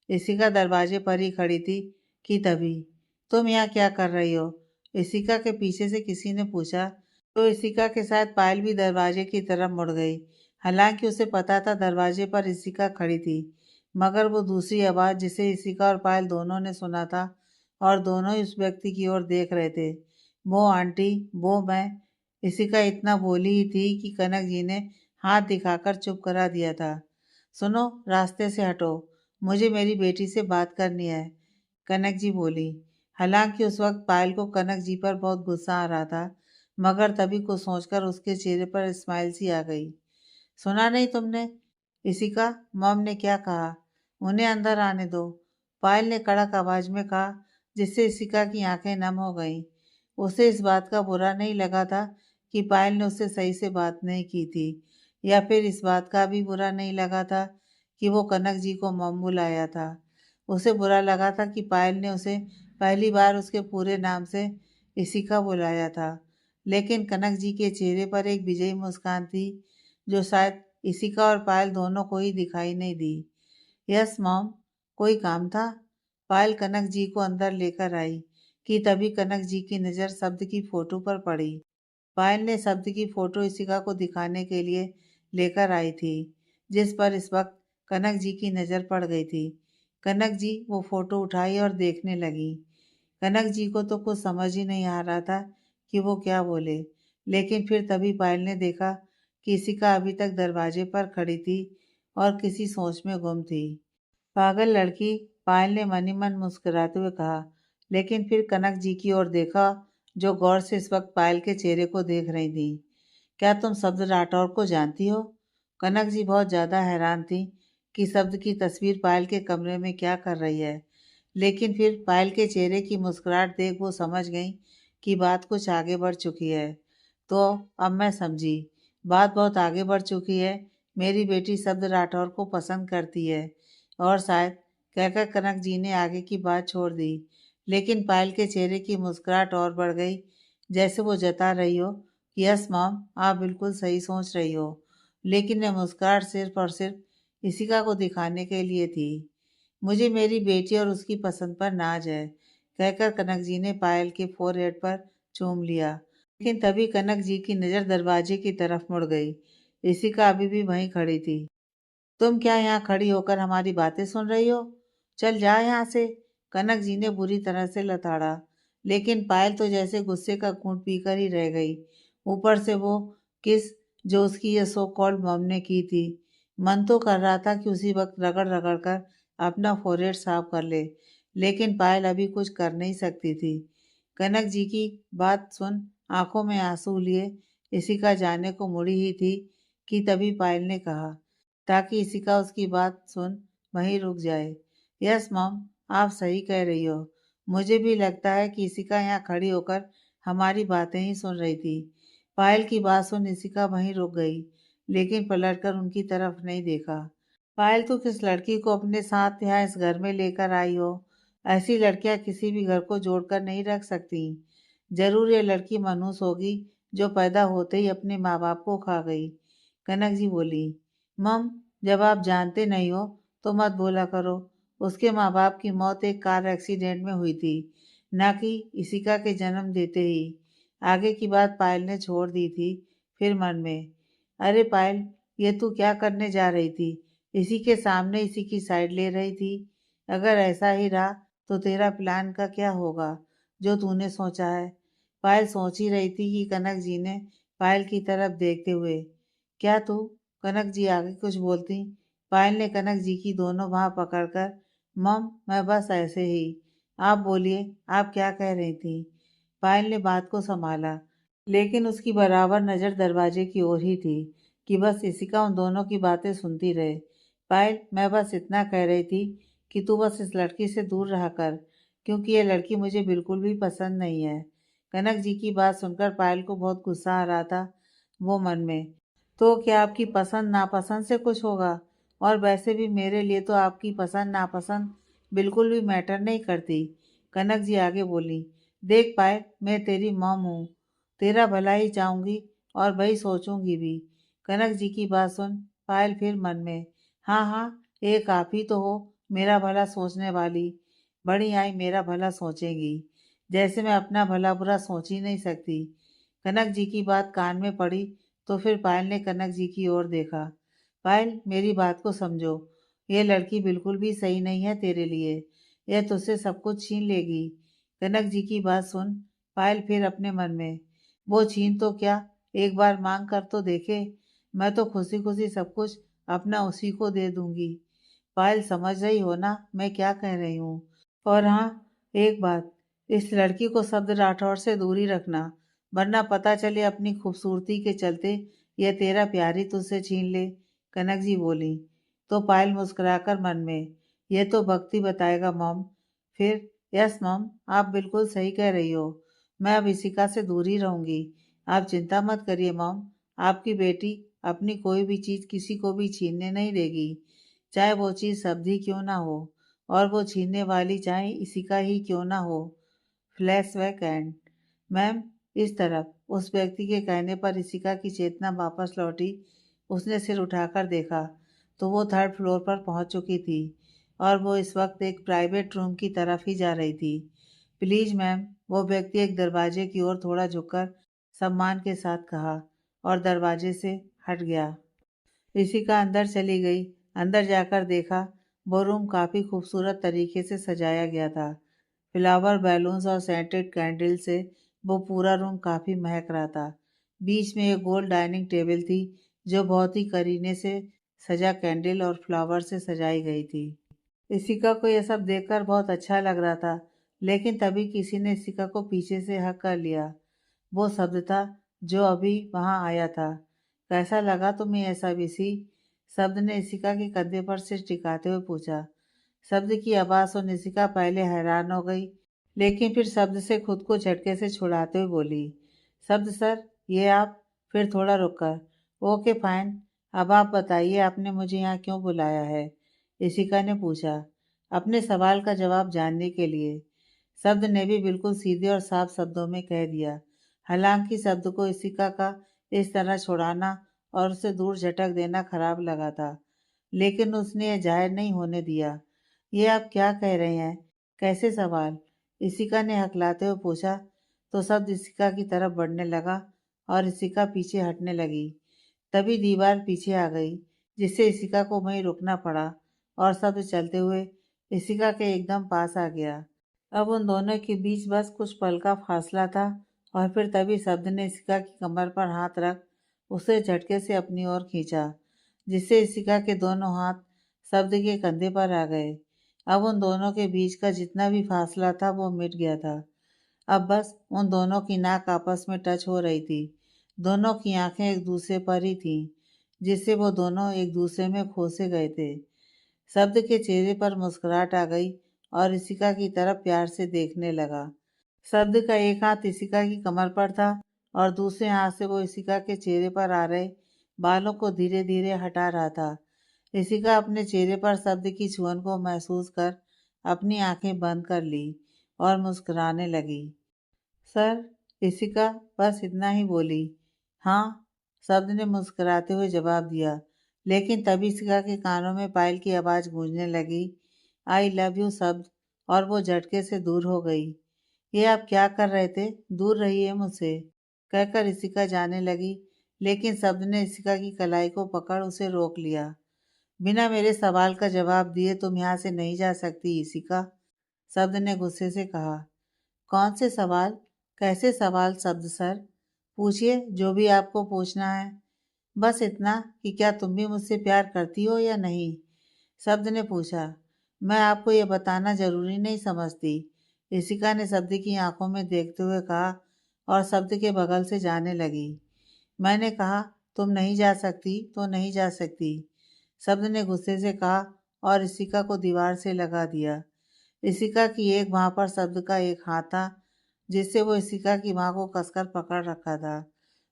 ऋषिका दरवाजे पर ही खड़ी थी कि तभी, तुम यहाँ क्या कर रही हो? ऋषिका के पीछे से किसी ने पूछा, तो ऋषिका के साथ पायल भी दरवाजे की तरफ मुड़ गई। हालांकि उसे पता था दरवाजे पर ऋषिका खड़ी थी, मगर वो दूसरी आवाज़ जिसे ऋषिका और पायल दोनों ने सुना था, और दोनों ही उस व्यक्ति की ओर देख रहे थे। वो आंटी, वो मैं। ऋषिका इतना बोली ही थी कि कनक जी ने हाथ दिखाकर चुप करा दिया था। सुनो, रास्ते से हटो, मुझे मेरी बेटी से बात करनी है, कनक जी बोली। हालांकि उस वक्त पायल को कनक जी पर बहुत गुस्सा आ रहा था, मगर तभी कुछ सोचकर उसके चेहरे पर स्माइल सी आ गई। सुना नहीं तुमने? इशिका, मॉम ने क्या कहा? उन्हें अंदर आने दो, पायल ने कड़क आवाज में कहा, जिससे इशिका की आंखें नम हो गईं। उसे इस बात का बुरा नहीं लगा था कि पायल ने उससे सही से बात नहीं की थी, या फिर इस बात का भी बुरा नहीं लगा था कि वो कनक जी को मॉम बुलाया था। उसे बुरा लगा था कि पायल ने उसे पहली बार उसके पूरे नाम से इशिका बुलाया था। लेकिन कनक जी के चेहरे पर एक विजयी मुस्कान थी, जो शायद इशिका और पायल दोनों को ही दिखाई नहीं दी। यस मॉम, कोई काम था? पायल कनक जी को अंदर लेकर आई कि तभी कनक जी की नज़र शब्द की फोटो पर पड़ी। पायल ने शब्द की फोटो इशिका को दिखाने के लिए लेकर आई थी, जिस पर इस वक्त कनक जी की नज़र पड़ गई थी। कनक जी वो फोटो उठाई और देखने लगी। कनक जी को तो कुछ समझ ही नहीं आ रहा था कि वो क्या बोले, लेकिन फिर तभी पायल ने देखा कि इशिका अभी तक दरवाजे पर खड़ी थी और किसी सोच में गुम थी। पागल लड़की, पायल ने मन ही मन मुस्कुराते हुए कहा, लेकिन फिर कनक जी की ओर देखा, जो गौर से इस वक्त पायल के चेहरे को देख रही थी। क्या तुम शब्द राठौर को जानती हो? कनक जी बहुत ज़्यादा हैरान थी कि शब्द की तस्वीर पायल के कमरे में क्या कर रही है, लेकिन फिर पायल के चेहरे की मुस्कुराहट देख वो समझ गई कि बात कुछ आगे बढ़ चुकी है। तो अब मैं समझी, बात बहुत आगे बढ़ चुकी है। मेरी बेटी शब्द राठौर को पसंद करती है, और शायद, कहकर कनक जी ने आगे की बात छोड़ दी। लेकिन पायल के चेहरे की मुस्कुराहट और बढ़ गई, जैसे वो जता रही हो कि यस मॉम, आप बिल्कुल सही सोच रही हो। लेकिन यह मुस्कुराहट सिर्फ और सिर्फ इशिका को दिखाने के लिए थी। मुझे मेरी बेटी और उसकी पसंद पर नाज है, कहकर कनक जी ने पायल के फोरहेड पर चूम लिया। लेकिन तभी कनक जी की नज़र दरवाजे की तरफ मुड़ गई। इशिका अभी भी वहीं खड़ी थी। तुम क्या यहाँ खड़ी होकर हमारी बातें सुन रही हो? चल जा यहाँ से। कनक जी ने बुरी तरह से लताड़ा, लेकिन पायल तो जैसे गुस्से का घूंट पीकर ही रह गई। ऊपर से वो किस जो उसकी ये सो कॉल्ड मम ने की थी। मन तो कर रहा था कि उसी वक्त रगड़ रगड़ कर अपना फोrehead साफ कर ले, लेकिन पायल अभी कुछ कर नहीं सकती थी। कनक जी की बात सुन आंखों में आंसू लिए इशिका जाने को मुड़ी ही थी कि तभी पायल ने कहा, ताकि इशिका उसकी बात सुन वहीं रुक जाए। यस मॉम, आप सही कह रही हो। मुझे भी लगता है कि इशिका यहाँ खड़ी होकर हमारी बातें ही सुन रही थी। पायल की बात सुन इशिका वहीं रुक गई, लेकिन पलटकर उनकी तरफ नहीं देखा। पायल, तो किस लड़की को अपने साथ यहाँ इस घर में लेकर आई हो? ऐसी लड़कियां किसी भी घर को जोड़कर नहीं रख सकती। जरूर ये लड़की मनहूस होगी, जो पैदा होते ही अपने माँ बाप को खा गई। कनक जी बोली, मम, जब आप जानते नहीं हो तो मत बोला करो। उसके माँ बाप की मौत एक कार एक्सीडेंट में हुई थी, ना कि इशिका के जन्म देते ही। आगे की बात पायल ने छोड़ दी थी। फिर मन में, अरे पायल, ये तू क्या करने जा रही थी? इसी के सामने इसी की साइड ले रही थी। अगर ऐसा ही रहा तो तेरा प्लान का क्या होगा जो तूने सोचा है? पायल सोच ही रही थी कि कनक जी ने पायल की तरफ देखते हुए, क्या तू? कनक जी आगे कुछ बोलती, पायल ने कनक जी की दोनों बाह पकड़कर, मम, मैं बस ऐसे ही। आप बोलिए, आप क्या कह रही थी? पायल ने बात को संभाला, लेकिन उसकी बराबर नज़र दरवाजे की ओर ही थी कि बस इशिका उन दोनों की बातें सुनती रहे। पायल, मैं बस इतना कह रही थी कि तू बस इस लड़की से दूर रहा कर, क्योंकि ये लड़की मुझे बिल्कुल भी पसंद नहीं है। कनक जी की बात सुनकर पायल को बहुत गुस्सा आ रहा था। वो मन में, तो क्या आपकी पसंद नापसंद से कुछ होगा? और वैसे भी मेरे लिए तो आपकी पसंद नापसंद बिल्कुल भी मैटर नहीं करती। कनक जी आगे बोली, देख पायल, मैं तेरी मॉम हूँ, तेरा भला ही चाहूंगी और वही सोचूंगी भी। कनक जी की बात सुन पायल फिर मन में, हाँ हाँ, एक आप ही तो हो मेरा भला सोचने वाली। बड़ी आई मेरा भला सोचेंगी, जैसे मैं अपना भला बुरा सोच ही नहीं सकती। कनक जी की बात कान में पड़ी तो फिर पायल ने कनक जी की ओर देखा। पायल, मेरी बात को समझो। ये लड़की बिल्कुल भी सही नहीं है तेरे लिए। यह तुझसे सब कुछ छीन लेगी। कनक जी की बात सुन पायल फिर अपने मन में, वो छीन तो क्या, एक बार मांग कर तो देखे। मैं तो खुशी खुशी सब कुछ अपना उसी को दे दूंगी। पायल, समझ रही हो ना मैं क्या कह रही हूँ? और हाँ, एक बात, इस लड़की को शब्द राठौर से दूरी रखना, वरना पता चले अपनी खूबसूरती के चलते यह तेरा प्यार ही तुझसे छीन ले। कनक जी बोली। तो पायल मुस्कुराकर मन में, यह तो भक्ति बताएगा मॉम। फिर, यस मॉम, आप बिल्कुल सही कह रही हो। मैं अब इशिका से दूर ही रहूंगी। आप चिंता मत करिए मॉम, आपकी बेटी अपनी कोई भी चीज किसी को भी छीनने नहीं देगी, चाहे वो चीज शब्द ही क्यों ना हो, और वो छीनने वाली चाहे इशिका ही क्यों ना हो। फ्लैशबैक एंड, मैम, इस तरफ उस व्यक्ति के कहने पर इशिका की चेतना वापस लौटी। उसने सिर उठाकर देखा तो वो थर्ड फ्लोर पर पहुंच चुकी थी और वो इस वक्त एक प्राइवेट रूम की तरफ ही जा रही थी। प्लीज मैम, वो व्यक्ति एक दरवाजे की ओर थोड़ा झुककर सम्मान के साथ कहा और दरवाजे से हट गया। इशिका अंदर चली गई। अंदर जाकर देखा वो रूम काफी खूबसूरत तरीके से सजाया गया था। फ्लावर, बैलून्स और सेंटेड कैंडल से वो पूरा रूम काफी महक रहा था। बीच में एक गोल डाइनिंग टेबल थी जो बहुत ही करीने से सजा कैंडल और फ्लावर से सजाई गई थी। इशिका को यह सब देखकर बहुत अच्छा लग रहा था, लेकिन तभी किसी ने इशिका को पीछे से हक कर लिया। वो शब्द था जो अभी वहां आया था। कैसा लगा तुम्हें ऐसा विसी? शब्द ने इशिका के कंधे पर सिर टिकाते हुए पूछा। शब्द की आवाज सुन इशिका पहले हैरान हो गई, लेकिन फिर शब्द से खुद को झटके से छुड़ाते हुए बोली, शब्द सर, ये आप? फिर थोड़ा रुककर, ओके फाइन, अब आप बताइए आपने मुझे यहाँ क्यों बुलाया है? इशिका ने पूछा, अपने सवाल का जवाब जानने के लिए। शब्द ने भी बिल्कुल सीधे और साफ शब्दों में कह दिया। हालांकि शब्द को इशिका का इस तरह छुड़ाना और उसे दूर झटक देना खराब लगा था, लेकिन उसने यह जाहिर नहीं होने दिया। ये आप क्या कह रहे हैं? कैसे सवाल? इशिका ने हकलाते हुए पूछा। तो शब्द इशिका की तरफ बढ़ने लगा और इशिका पीछे हटने लगी। तभी दीवार पीछे आ गई, जिससे इशिका को वहीं रुकना पड़ा और शब्द चलते हुए इशिका के एकदम पास आ गया। अब उन दोनों के बीच बस कुछ पल का फासला था और फिर तभी शब्द ने इशिका की कमर पर हाथ रख उसे झटके से अपनी ओर खींचा, जिससे इशिका के दोनों हाथ शब्द के कंधे पर आ गए। अब उन दोनों के बीच का जितना भी फासला था वो मिट गया था। अब बस उन दोनों की नाक आपस में टच हो रही थी। दोनों की आंखें एक दूसरे पर ही थीं, जिससे वो दोनों एक दूसरे में खोसे गए थे। शब्द के चेहरे पर मुस्कुराहट आ गई और इशिका की तरफ प्यार से देखने लगा। शब्द का एक हाथ इशिका की कमर पर था और दूसरे हाथ से वो इशिका के चेहरे पर आ रहे बालों को धीरे धीरे हटा रहा था। इशिका अपने चेहरे पर शब्द की छुअन को महसूस कर अपनी आंखें बंद कर ली और मुस्कुराने लगी। सर, इशिका बस इतना ही बोली। हाँ, शब्द ने मुस्कुराते हुए जवाब दिया, लेकिन तभी इशिका के कानों में पायल की आवाज़ गूंजने लगी, आई लव यू शब्द, और वो झटके से दूर हो गई। ये आप क्या कर रहे थे? दूर रहिए मुझसे, कहकर इशिका जाने लगी, लेकिन शब्द ने इशिका की कलाई को पकड़ उसे रोक लिया। बिना मेरे सवाल का जवाब दिए तुम यहाँ से नहीं जा सकती इशिका, शब्द ने गुस्से से कहा। कौन से सवाल? कैसे सवाल शब्द सर? पूछिए जो भी आपको पूछना है। बस इतना कि क्या तुम भी मुझसे प्यार करती हो या नहीं? शब्द ने पूछा। मैं आपको ये बताना जरूरी नहीं समझती, इशिका ने शब्द की आंखों में देखते हुए कहा और शब्द के बगल से जाने लगी। मैंने कहा तुम नहीं जा सकती तो नहीं जा सकती, शब्द ने गुस्से से कहा और इशिका को दीवार से लगा दिया। इशिका की एक बांह पर शब्द का एक हाथ था, जिससे वो इशिका की बांह को कसकर पकड़ रखा था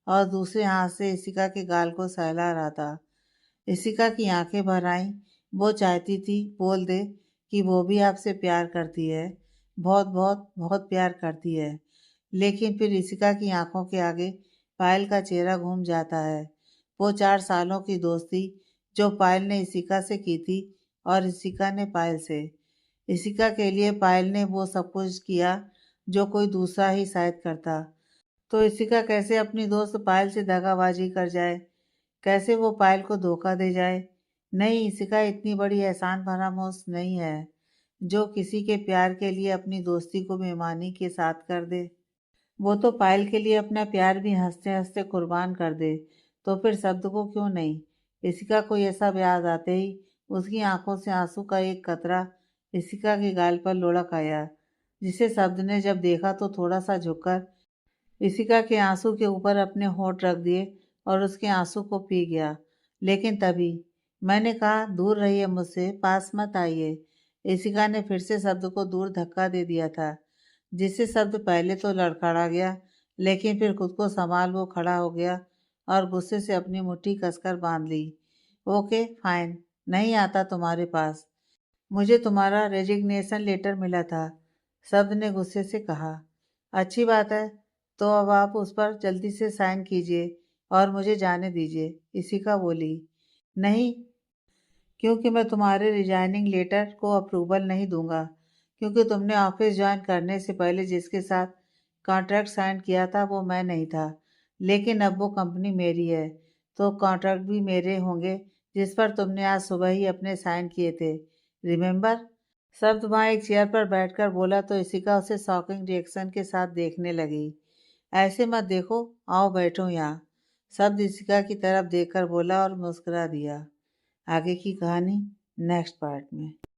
और दूसरे हाथ से इशिका के गाल को सहला रहा था। इशिका की आंखें भर आईं। वो चाहती थी बोल दे कि वो भी आपसे प्यार करती है, बहुत बहुत बहुत प्यार करती है, लेकिन फिर इशिका की आंखों के आगे पायल का चेहरा घूम जाता है। वो 4 सालों की दोस्ती जो पायल ने इशिका से की थी और इशिका ने पायल से। इशिका के लिए पायल ने वो सब कुछ किया जो कोई दूसरा ही शायद करता। तो इशिका कैसे अपनी दोस्त पायल से दगाबाजी कर जाए? कैसे वो पायल को धोखा दे जाए? नहीं, इशिका इतनी बड़ी एहसान फरामोश नहीं है जो किसी के प्यार के लिए अपनी दोस्ती को बेईमानी के साथ कर दे। वो तो पायल के लिए अपना प्यार भी हंसते हंसते कुर्बान कर दे, तो फिर शब्द को क्यों नहीं? इशिका को यह सब याद आते ही उसकी आंखों से आंसू का एक कतरा इशिका के गाल पर लुढ़क आया, जिसे शब्द ने जब देखा तो थोड़ा सा झुककर इशिका के आंसू के ऊपर अपने होंठ रख दिए और उसके आंसू को पी गया। लेकिन तभी मैंने कहा दूर रहिए मुझसे, पास मत आइए, इशिका ने फिर से शब्द को दूर धक्का दे दिया था, जिससे शब्द पहले तो लड़खड़ा गया, लेकिन फिर खुद को संभाल वो खड़ा हो गया और गुस्से से अपनी मुट्ठी कसकर बांध ली। ओके फाइन, नहीं आता तुम्हारे पास। मुझे तुम्हारा रेजिग्नेशन लेटर मिला था, शब्द ने गुस्से से कहा। अच्छी बात है, तो अब आप उस पर जल्दी से साइन कीजिए और मुझे जाने दीजिए, इशिका बोली। नहीं, क्योंकि मैं तुम्हारे रिजाइनिंग लेटर को अप्रूवल नहीं दूंगा, क्योंकि तुमने ऑफिस ज्वाइन करने से पहले जिसके साथ कॉन्ट्रैक्ट साइन किया था वो मैं नहीं था, लेकिन अब वो कंपनी मेरी है, तो कॉन्ट्रैक्ट भी मेरे होंगे जिस पर तुमने आज सुबह ही अपने साइन किए थे, रिमेंबर? शब्द वहाँ एक चेयर पर बैठकर बोला तो इशिका उसे शॉकिंग रिएक्शन के साथ देखने लगी। ऐसे मत देखो, आओ बैठो यहाँ, शब्द इशिका की तरफ देखकर बोला और मुस्कुरा दिया। आगे की कहानी नेक्स्ट पार्ट में।